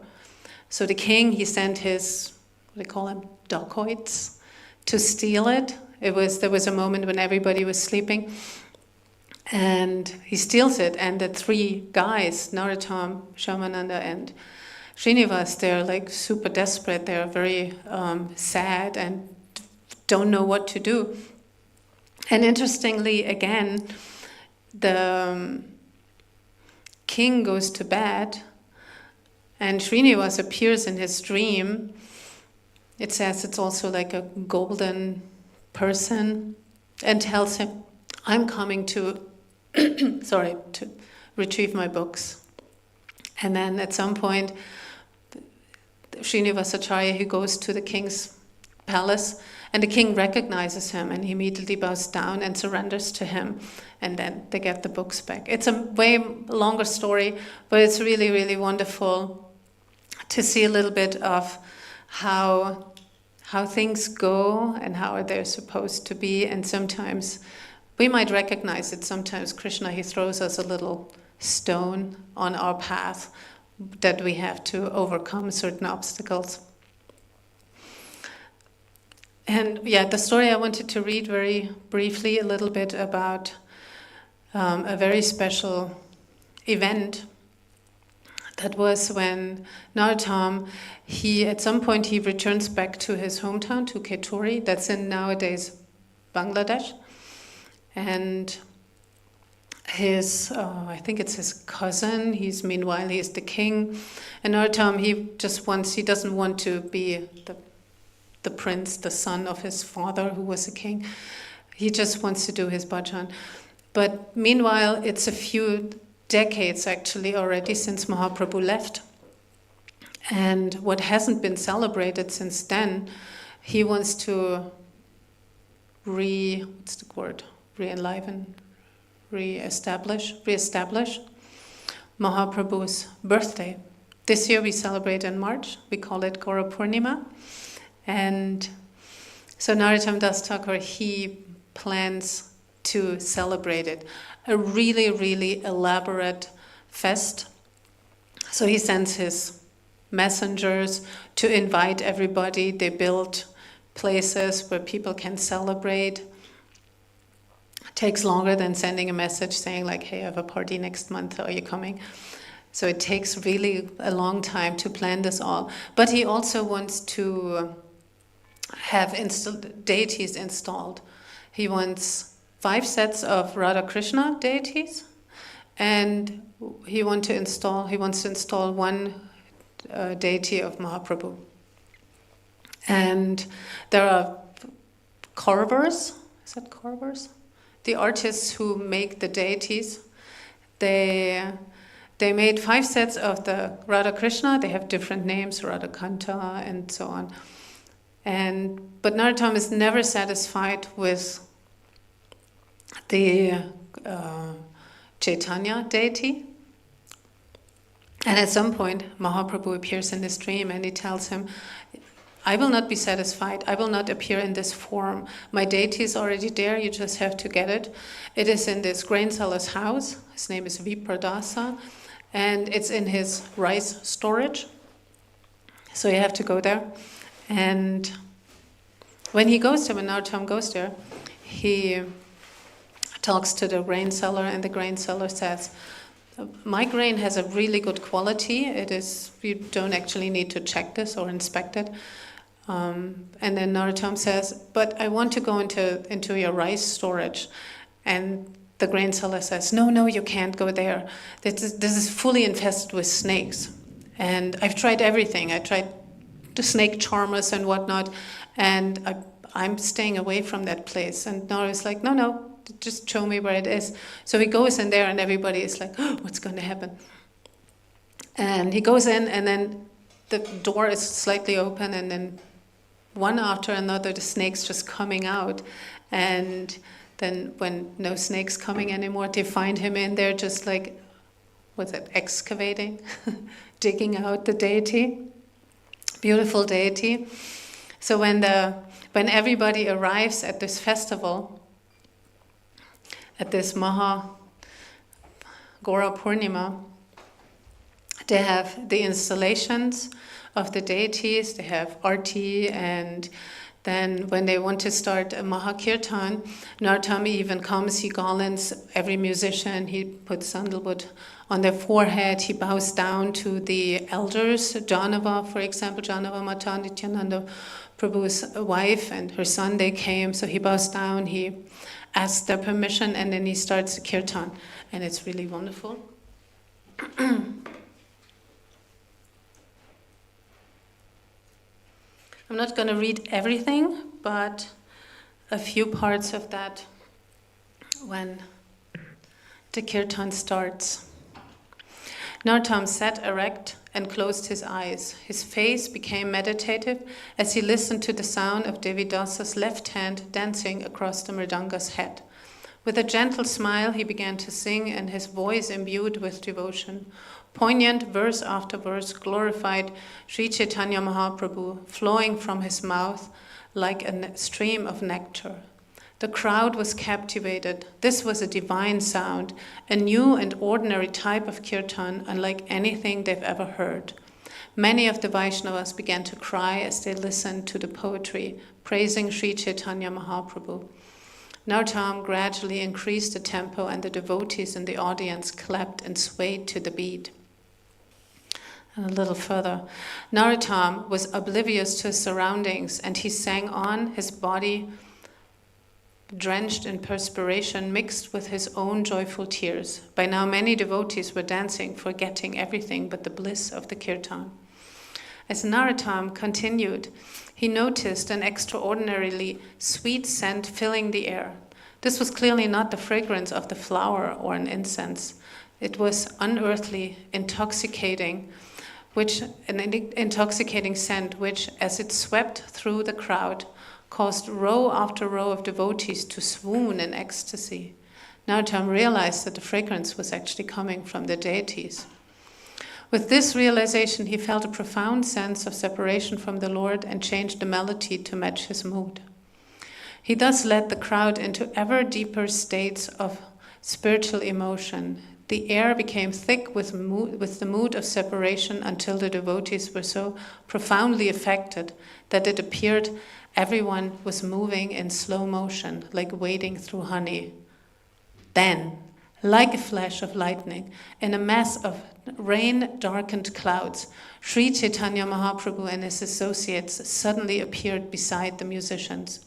So the king, he sent his, what do they call them, dacoits, to steal it. There was a moment when everybody was sleeping, and he steals it. And the 3 guys, Narottam, Shyamananda, and Srinivas, they're like super desperate. They're very sad and don't know what to do. And interestingly, again, the king goes to bed, and Srinivas appears in his dream. It says it's also like a golden person, and tells him, I'm coming to retrieve my books. And then at some point, Srinivasacharya, he goes to the king's palace, and the king recognizes him, and he immediately bows down and surrenders to him, and then they get the books back. It's a way longer story, but it's really, really wonderful to see a little bit of how things go and how they're supposed to be. And sometimes we might recognize it. Sometimes Krishna, he throws us a little stone on our path that we have to overcome certain obstacles. And yeah, the story I wanted to read very briefly a little bit about a very special event. That was when Narottam, at some point he returns back to his hometown, to Keturi, that's in nowadays Bangladesh. And I think it's his cousin, meanwhile he's the king. And Narottam, he doesn't want to be the prince, the son of his father who was a king. He just wants to do his bhajan. But meanwhile, it's a few decades actually already since Mahaprabhu left. And what hasn't been celebrated since then, he wants to re-establish Mahaprabhu's birthday. This year we celebrate in March. We call it Gaura Purnima. And so Narottam Das Thakur, he plans to celebrate it. A really, really elaborate fest. So he sends his messengers to invite everybody. They build places where people can celebrate. It takes longer than sending a message saying like, hey, I have a party next month, are you coming? So it takes really a long time to plan this all. But he also wants to have deities installed. He wants 5 sets of Radha Krishna deities, and he wants to install 1 deity of Mahaprabhu. And there are carvers, is that carvers? The artists who make the deities. They made 5 sets of the Radha Krishna. They have different names, Radhakanta and so on. But Narottam is never satisfied with the Chaitanya deity. And at some point, Mahaprabhu appears in this dream and he tells him, I will not be satisfied. I will not appear in this form. My deity is already there. You just have to get it. It is in this grain seller's house. His name is Vipradasa. And it's in his rice storage. So you have to go there. And when Narottam goes there, he talks to the grain seller, and the grain seller says, my grain has a really good quality. You don't actually need to check this or inspect it. And then Narottam says, but I want to go into your rice storage. And the grain seller says, no, you can't go there. This is fully infested with snakes. And I've tried everything. I tried the snake charmers and whatnot, and I'm staying away from that place. And Nara's like, no, just show me where it is. So he goes in there and everybody is like, oh, what's going to happen? And he goes in and then the door is slightly open and then one after another the snakes just coming out. And then when no snakes coming anymore, they find him in there just like, excavating, digging out the deity. Beautiful deity. So when everybody arrives at this festival, at this Maha Gora Purnima, they have the installations of the deities, they have arti, and then when they want to start a Maha Kirtan, Narottam even comes, he garlands every musician, he puts sandalwood on their forehead, he bows down to the elders, Janava, for example, Janava Mata, Nityananda Prabhu's wife and her son, they came, so he bows down, he asks their permission, and then he starts the kirtan, and it's really wonderful. I'm not going to read everything, but a few parts of that when the kirtan starts. Narottam sat erect and closed his eyes. His face became meditative as he listened to the sound of Devidasa's left hand dancing across the mridanga's head. With a gentle smile, he began to sing, and his voice imbued with devotion. Poignant verse after verse glorified Sri Chaitanya Mahaprabhu, flowing from his mouth like a stream of nectar. The crowd was captivated. This was a divine sound, a new and ordinary type of kirtan, unlike anything they've ever heard. Many of the Vaishnavas began to cry as they listened to the poetry, praising Sri Chaitanya Mahaprabhu. Narottam gradually increased the tempo, and the devotees in the audience clapped and swayed to the beat. And a little further, Narottam was oblivious to his surroundings, and he sang on, his body drenched in perspiration mixed with his own joyful tears. By now many devotees were dancing, forgetting everything but the bliss of the kirtan. As Narottam continued, he noticed an extraordinarily sweet scent filling the air. This was clearly not the fragrance of the flower or an incense. It was unearthly, intoxicating scent which, as it swept through the crowd, caused row after row of devotees to swoon in ecstasy. Narottam realized that the fragrance was actually coming from the deities. With this realization, he felt a profound sense of separation from the Lord and changed the melody to match his mood. He thus led the crowd into ever deeper states of spiritual emotion. The air became thick with the mood of separation until the devotees were so profoundly affected that it appeared everyone was moving in slow motion, like wading through honey. Then Like a flash of lightning, in a mass of rain-darkened clouds, Sri Chaitanya Mahaprabhu and his associates suddenly appeared beside the musicians.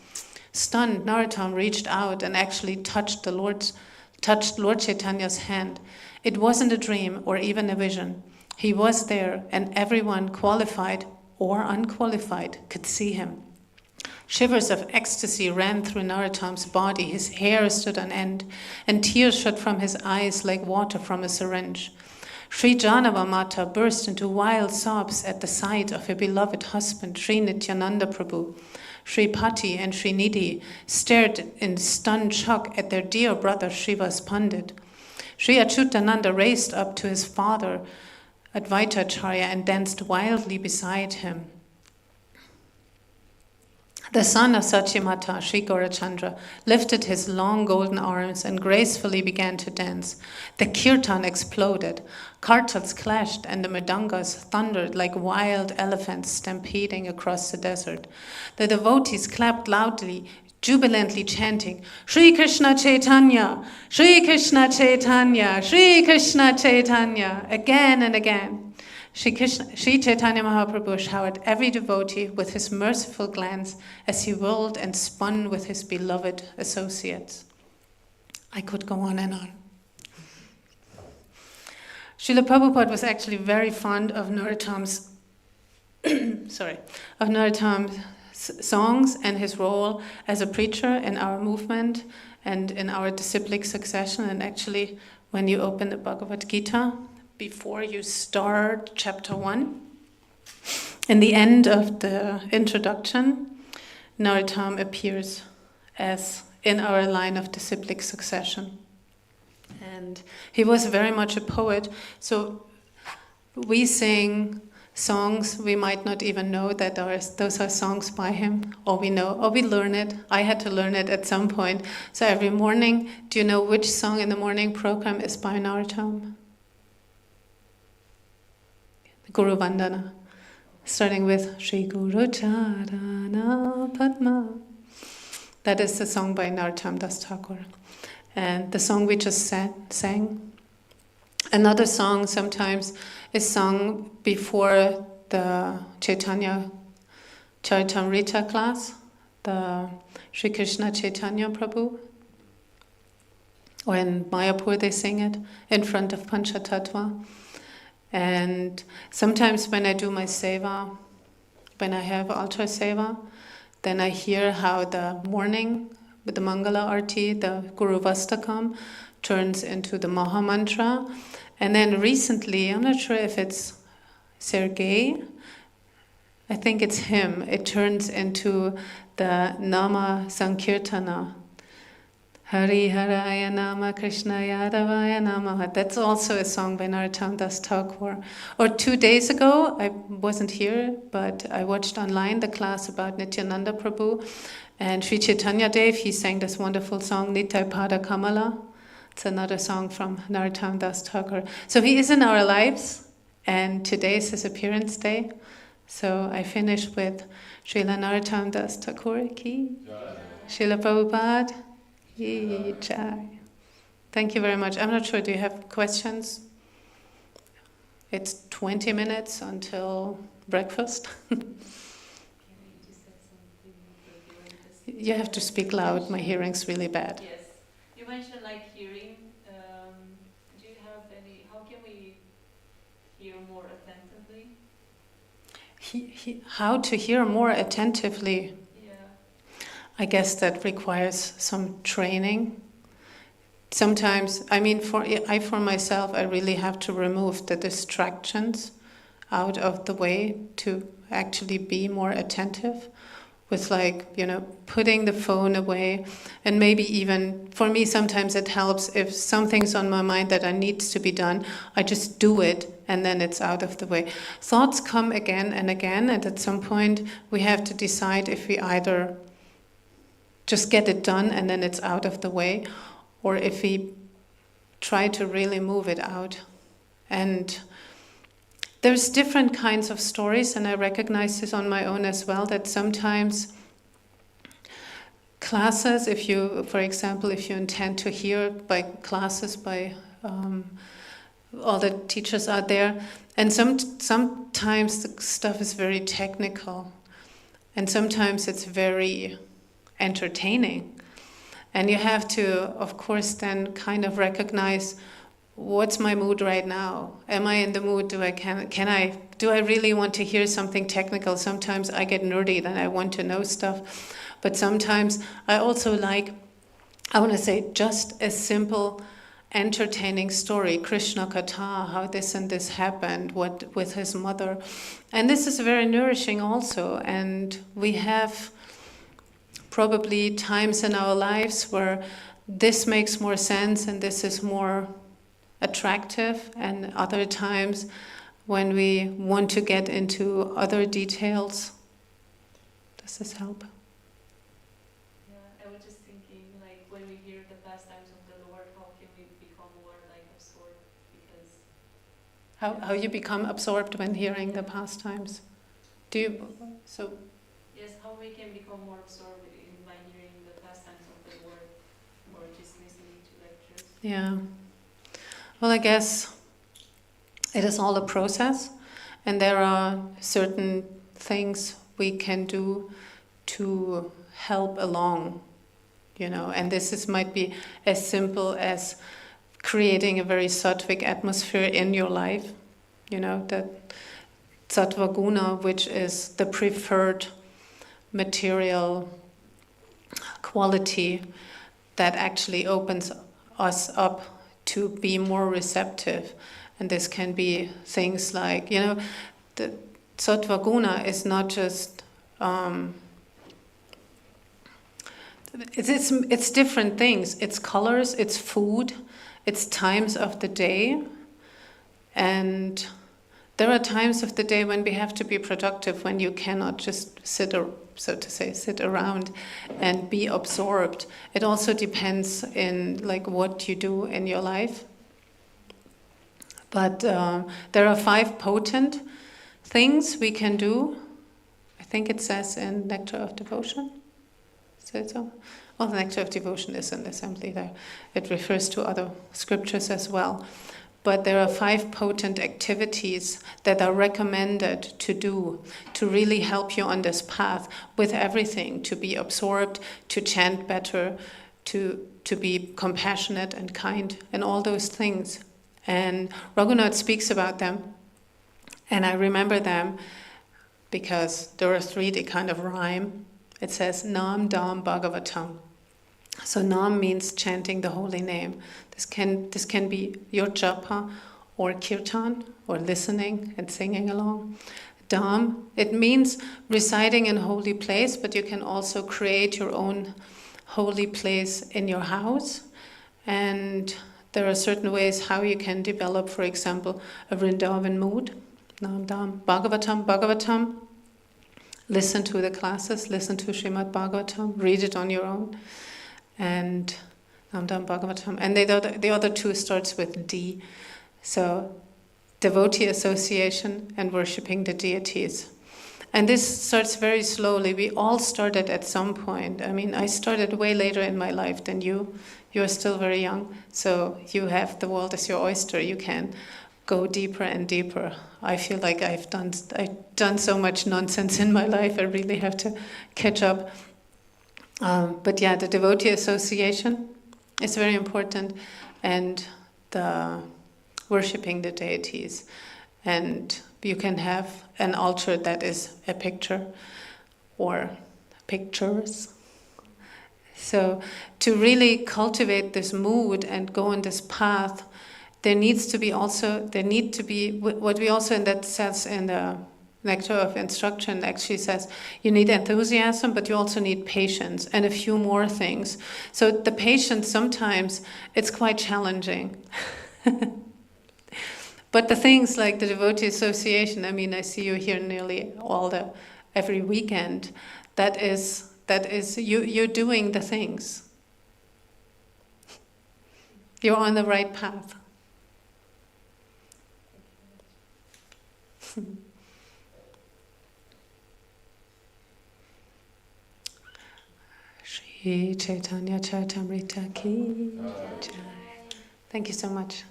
Stunned, Narottam reached out and actually touched Lord Chaitanya's hand. It wasn't a dream or even a vision. He was there, and everyone, qualified or unqualified, could see him. Shivers of ecstasy ran through Narottam's body, his hair stood on end, and tears shot from his eyes like water from a syringe. Sri Janava Mata burst into wild sobs at the sight of her beloved husband, Sri Nityananda Prabhu. Sri Pati and Sri Nidhi stared in stunned shock at their dear brother Srivas Pandit. Sri Achyutananda raced up to his father, Advaitacharya, and danced wildly beside him. The son of Sachimata, Sri Gaurachandra, lifted his long golden arms and gracefully began to dance. The kirtan exploded, kartals clashed, and the mridangas thundered like wild elephants stampeding across the desert. The devotees clapped loudly, jubilantly chanting, Sri Krishna Chaitanya, Sri Krishna Chaitanya, Sri Krishna Chaitanya, again and again. Sri Chaitanya Mahaprabhu showered every devotee with his merciful glance as he whirled and spun with his beloved associates. I could go on and on. Srila Prabhupada was actually very fond of Narottam's songs and his role as a preacher in our movement and in our disciplic succession. And actually, when you open the Bhagavad Gita, before you start chapter 1, in the end of the introduction, Narottam appears as in our line of disciplic succession. And he was very much a poet, so we sing songs we might not even know that those are songs by him, or we know, or we learn it. I had to learn it at some point. So every morning, do you know which song in the morning program is by Narottam? Guru Vandana, starting with Shri Guru Charana Padma. That is the song by Narottam Das Thakur. And the song we just sang. Another song sometimes is sung before the Chaitanya Charitamrita class, the Sri Krishna Chaitanya Prabhu. Or in Mayapur they sing it in front of Panchatattva. And sometimes when I do my seva, when I have altar seva, then I hear how the morning with the Mangala Arti, the Guru Vastakam, turns into the Maha Mantra. And then recently, I'm not sure if it's Sergei, I think it's him, it turns into the Nama Sankirtana. Hari Haraya Nama Krishna Yadavaya Namaha. That's also a song by Narottam Das Thakur. Or 2 days ago, I wasn't here, but I watched online the class about Nityananda Prabhu. And Sri Chaitanya Dev, he sang this wonderful song, Nitai Pada Kamala. It's another song from Narottam Das Thakur. So he is in our lives, and today is his appearance day. So I finish with Srila Narottam Das Thakur ki, Srila Prabhupada. Thank you very much. I'm not sure, do you have questions? It's 20 minutes until breakfast. You have to speak loud, my hearing's really bad. Yes. You mentioned like hearing. Do you have any, how can we hear more attentively? How to hear more attentively? I guess that requires some training. Sometimes, I mean, for myself, I really have to remove the distractions out of the way to actually be more attentive with, like, you know, putting the phone away. And maybe even, for me, sometimes it helps if something's on my mind that needs to be done, I just do it and then it's out of the way. Thoughts come again and again, and at some point we have to decide if we either just get it done and then it's out of the way, or if we try to really move it out. And there's different kinds of stories, and I recognize this on my own as well, that sometimes classes, if you, for example, if you intend to hear by classes by all the teachers out there, and sometimes the stuff is very technical, and sometimes it's very entertaining, and you have to, of course, then kind of recognize what's my mood right now. Am I in the mood? Do I really want to hear something technical? Sometimes I get nerdy, then I want to know stuff. But sometimes I also I want to say, just a simple, entertaining story, Krishna Katha, how this and this happened, what with his mother. And this is very nourishing also. And we have probably times in our lives where this makes more sense and this is more attractive, and other times when we want to get into other details. Does this help? Yeah, I was just thinking, like, when we hear the pastimes of the Lord, how can we become more like absorbed? Because How you become absorbed when hearing the pastimes? Yes, how we can become more absorbed by hearing the pastimes of the Lord, or just listening to lectures. Yeah. Well, I guess it is all a process, and there are certain things we can do to help along, and might be as simple as creating a very sattvic atmosphere in your life, that sattva guna, which is the preferred material quality that actually opens us up to be more receptive. And this can be things like, the sattva guna is not just it's different things. It's colors, it's food, it's times of the day. And there are times of the day when we have to be productive, when you cannot just sit around and be absorbed. It also depends in what you do in your life. But there are 5 potent things we can do. I think it says in Nectar of Devotion. Is it so? Well, the Nectar of Devotion is in the assembly there. It refers to other scriptures as well. But there are 5 potent activities that are recommended to do to really help you on this path with everything, to be absorbed, to chant better, to be compassionate and kind, and all those things. And Raghunath speaks about them, and I remember them because there are 3, they kind of rhyme. It says Nam Dam Bhagavatam. So Nam means chanting the holy name. This can be your japa or kirtan, or listening and singing along. Dham, it means residing in a holy place, but you can also create your own holy place in your house. And there are certain ways how you can develop, for example, a Vrindavan mood. Nam Dham Bhagavatam. Listen to the classes, listen to Srimad Bhagavatam, read it on your own. And Nam Dham Bhagavatam. And the other 2 starts with D. So, devotee association and worshipping the deities. And this starts very slowly. We all started at some point. I mean, I started way later in my life than you. You're still very young, so you have the world as your oyster. You can go deeper and deeper. I feel like I've done so much nonsense in my life. I really have to catch up. But yeah, the devotee association is very important, and the worshipping the deities. And you can have an altar that is a picture or pictures. So to really cultivate this mood and go on this path, there need to be what we also, in that sense, in the Nectar of Instruction actually says, you need enthusiasm, but you also need patience and a few more things. So the patience, sometimes it's quite challenging. But the things like the devotee association, I mean, I see you here nearly every weekend. That is you're doing the things. You're on the right path. Shri Chaitanya Charitamrita ki jai. Thank you so much.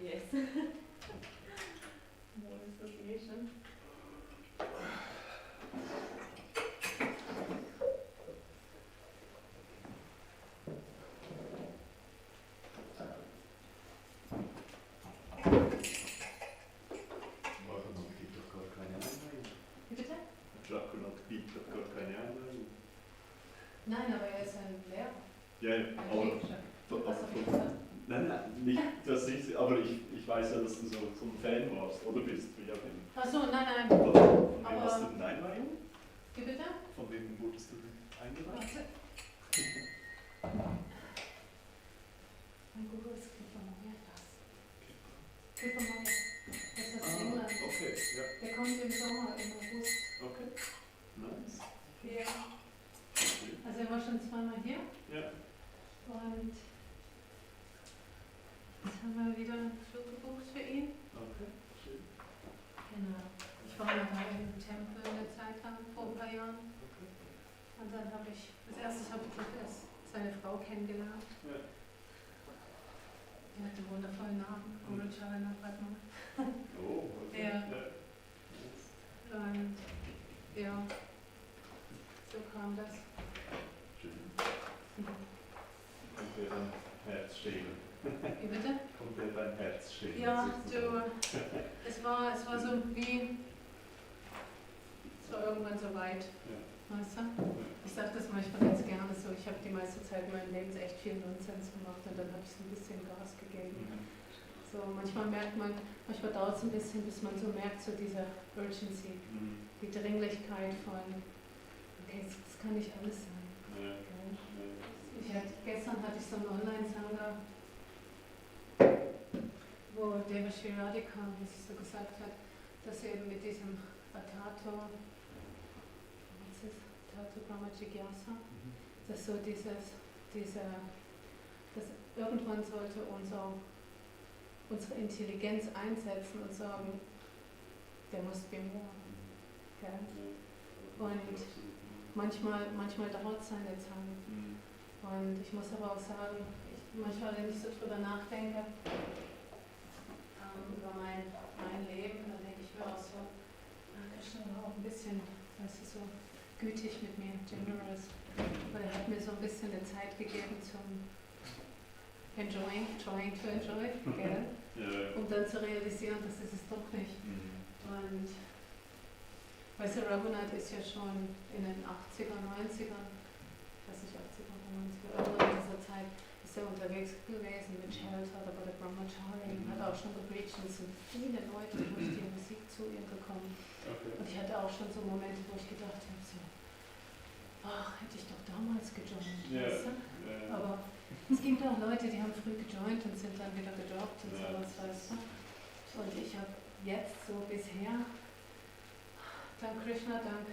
Yes. More association. Chocolate gibt doch gar keine Einweihung. Wie bitte? Chocolate gibt doch gar keine Einweihung. Nein, aber er ist ein Lehrer. Ja, Ein aber Schriftsteller. Was hab ich von, gesagt? nein, nicht das nicht, aber ich weiß ja, dass du so ein Fan warst oder bist, wie auch immer. Ach so, nein. Von wem Aber- hast du denn Einweihung? Wie bitte? Von wem wurdest du eingeweiht? Warte. Mein Guru ist Clipper Moretas. Clipper Moretas. Das ist aus England. Okay, ja, Der kommt im Sommer, im August. okay. Nice. Ja. Okay. Also er war schon zweimal hier. Ja. Und jetzt haben wir wieder einen Flug gebucht für ihn. Okay, schön. Genau. Ich war mal da im Tempel eine Zeit lang, vor ein paar Jahren. Okay. Und dann habe ich, als erstes habe ich erst seine Frau kennengelernt. Ja. Die hat einen wundervollen Namen, Guru Charana Padma. Oh, okay. Ja. Nice. Und ja, so kam das. Schön. Kommt dir dein Herz stehlen. Wie bitte? Kommt dir dein Herz stehlen. Ja, sozusagen. es war so wie, es war irgendwann so weit, Ja. weißt du? Ja. Ich sage das manchmal ganz gerne so, ich habe die meiste Zeit meines Lebens echt viel Nonsens gemacht und dann habe ich so ein bisschen Gas gegeben. Mhm. So, manchmal dauert es ein bisschen, bis man so merkt, so diese Urgency, Mhm. die Dringlichkeit von, okay, das kann nicht alles sein. Ja. Okay? Gestern hatte ich so einen Online-Sangha, wo Devashri Radhika, wie sie so gesagt hat, dass sie eben mit diesem Atato, was ist Tato Brahma Jigyasa, dass so dass irgendwann sollte unsere Intelligenz einsetzen und sagen, there must be more. Okay? Und manchmal dauert es seine Zeit. Mhm. Und ich muss aber auch sagen, manchmal, wenn ich so drüber nachdenke, über mein Leben, dann denke ich mir auch so, Krishna war auch ein bisschen, weißt du, so gütig mit mir, generous. Weil er hat mir so ein bisschen eine Zeit gegeben zum trying to enjoy, gell? Ja. Um dann zu realisieren, das ist es doch nicht. Mhm. Und weißt du, Raghunath ist ja schon in den 80er, 90er, ich weiß nicht, 80er, 90er, irgendwann in dieser Zeit ist er unterwegs gewesen mit Shelter oder bei der Brahmachari, hat auch schon gepreacht und es sind viele Leute durch die Musik zu ihm gekommen. Okay. Und ich hatte auch schon so Momente, wo ich gedacht habe, so, ach, hätte ich doch damals gejoint, Ja. weißt du? Ja. Aber es gibt auch Leute, die haben früh gejoint und sind dann wieder gedroppt und Ja. sowas, weißt du? Und ich habe jetzt so bisher, dank Krishna, dank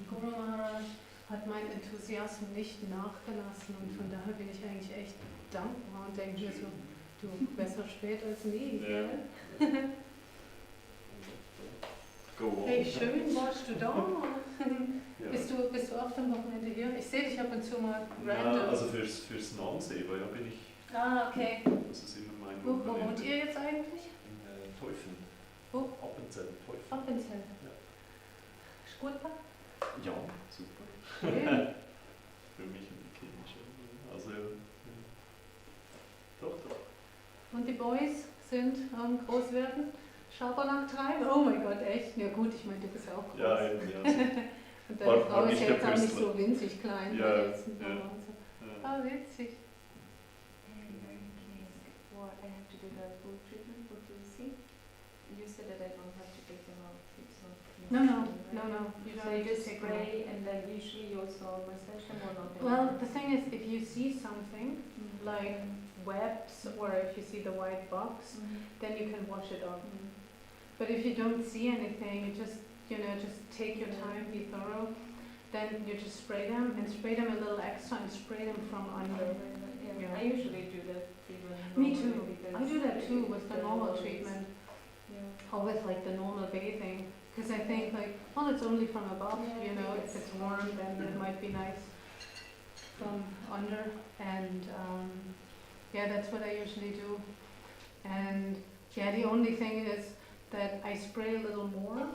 Guru Maharaj, hat mein Enthusiasmus nicht nachgelassen und von daher bin ich eigentlich echt dankbar und denke mir so, du, besser spät als nie, Ja. gell? Go on. Hey, schön warst du da. Ja. Bist du oft am Wochenende hier? Ich sehe dich ab und zu mal Ja, random. also fürs Nansee, weil ja bin ich, Okay. das ist immer mein Wo wohnt Wochenende. ihr jetzt eigentlich? In Teufen. Wo? Appenzell, Teufen. Appenzell. Ja. Ist gut, wa? Ja, super. Schön. Für mich und die Kinder schon. Also, ja. Doch, doch. Und die Boys sind am Großwerden? Schabernack treiben? Oh mein Gott, echt? Ja gut, ich meine, du bist ja auch groß. Ja, eben, ja. Und deine War Frau ist nicht ja der jetzt auch nicht Künstler. so winzig klein. Ja, weil jetzt ein ja. paar und so. Ja. Ah, witzig. Or I have to do the full treatment for TC. You said that I don't have to take them out. It's not No. You So don't you need to just take them out. spray and then usually you also massage them or not? Well, the thing is, if you see something, Mm. like webs, or if you see the white box, then you can wash it off. But if you don't see anything, you just take your time, be thorough. Then you just spray them and spray them a little extra and spray them from under. Yeah. I usually do that even. Me normally too. because I do that too with the normal oils- treatment, Yeah. or with like the normal bathing, because I think like, well, it's only from above, Yeah, you know, it's- if it's warm, then it might be nice from under, and yeah, that's what I usually do. And yeah, the only thing is that I spray a little more,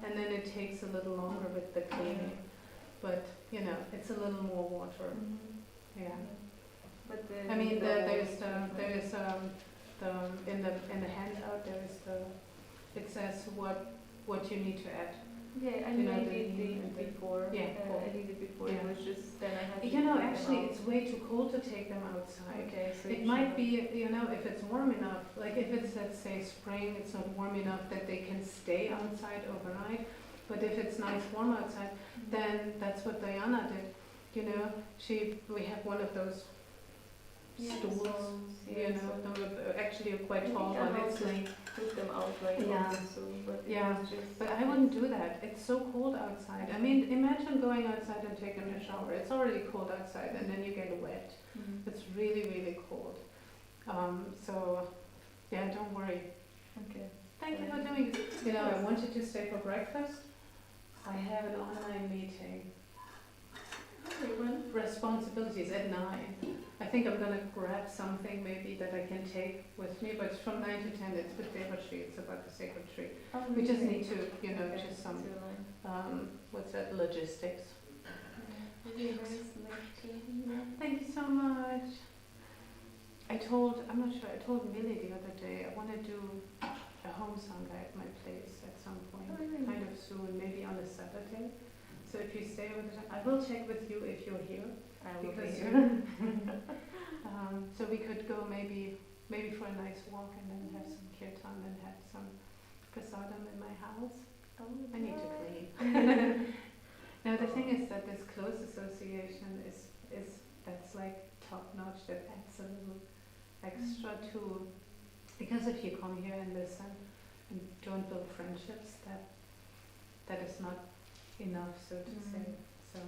and then it takes a little longer with the cleaning. But you know, it's a little more water. Yeah. But I mean, there's treatment. in the handout there is it says what you need to add. Yeah, I you mean, know, I the did neem and the- before. Yeah, cool. I did it before. Yeah. It was just then I had to You know, take them actually, out. it's way too cold to take them outside. Okay, so It you might should- be, you know, if it's warm enough, like if it's, let's say, spring, it's not warm enough that they can stay outside overnight. But if it's nice warm outside, then that's what Diana did. You know, we have one of those stools, you know, actually a quite tall Yeah, one. It's also like, took them out like Yeah. so, but it Yeah, was just but I wouldn't do that. It's so cold outside. I mean, imagine going outside and taking a shower. It's already cold outside, and then you get wet. It's really, really cold. So, yeah, don't worry. Okay. Thank you for doing this. You know, I wanted to stay for breakfast. I have an online meeting. Responsibilities at 9. I think I'm gonna grab something maybe that I can take with me, but from 9 to 10 it's with Devashi, it's about the sacred tree. We just need to, you know, Okay, just some, too long. what's that, logistics. Very nice lecture. Thank you so much. I'm not sure, I told Millie the other day, I want to do a home sangha at my place at some point, Oh, really? kind of soon, maybe on a Saturday. So if you stay over the time, I will check with you if you're here. I will be Because here. so we could go maybe for a nice walk and then have some kirtan and have some prasadam in my house. I need to clean. Now the thing is that this close association is that's like top notch. That adds a little extra to, because if you come here and listen and don't build friendships, that is not enough, so to say. So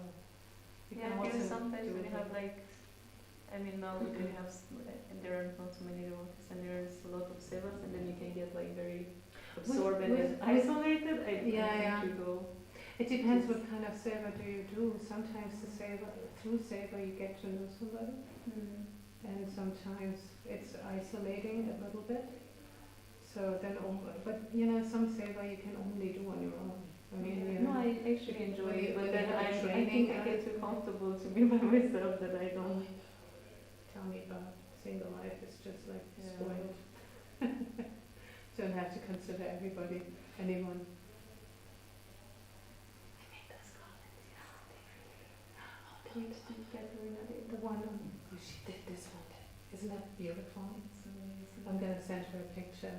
you Yeah, can because also sometimes do when you it. have like, I mean now we can have, and there are not so many devotees and there's a lot of sevas and then you can get like very absorbed and with- isolated. I Yeah, think you go. It depends what kind of seva do you do. Sometimes through seva you get to know somebody, and sometimes it's isolating a little bit. So then, but you know, some seva you can only do on your own. I mean, you No, know, I actually enjoy it, when but they then have I training, think I get too comfortable to be by myself that I don't. tell me about single life is just like Yeah. spoiled. Don't have to consider everybody, anyone. I made those comments yesterday. The one she did this one. Isn't that beautiful? I'm gonna send her a picture.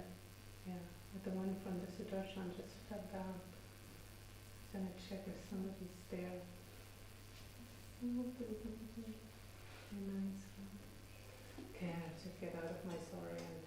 Yeah, with the one from the Sudarshan just fell down. Gonna check if somebody's there. Very nice. Okay, I have to get out of my story and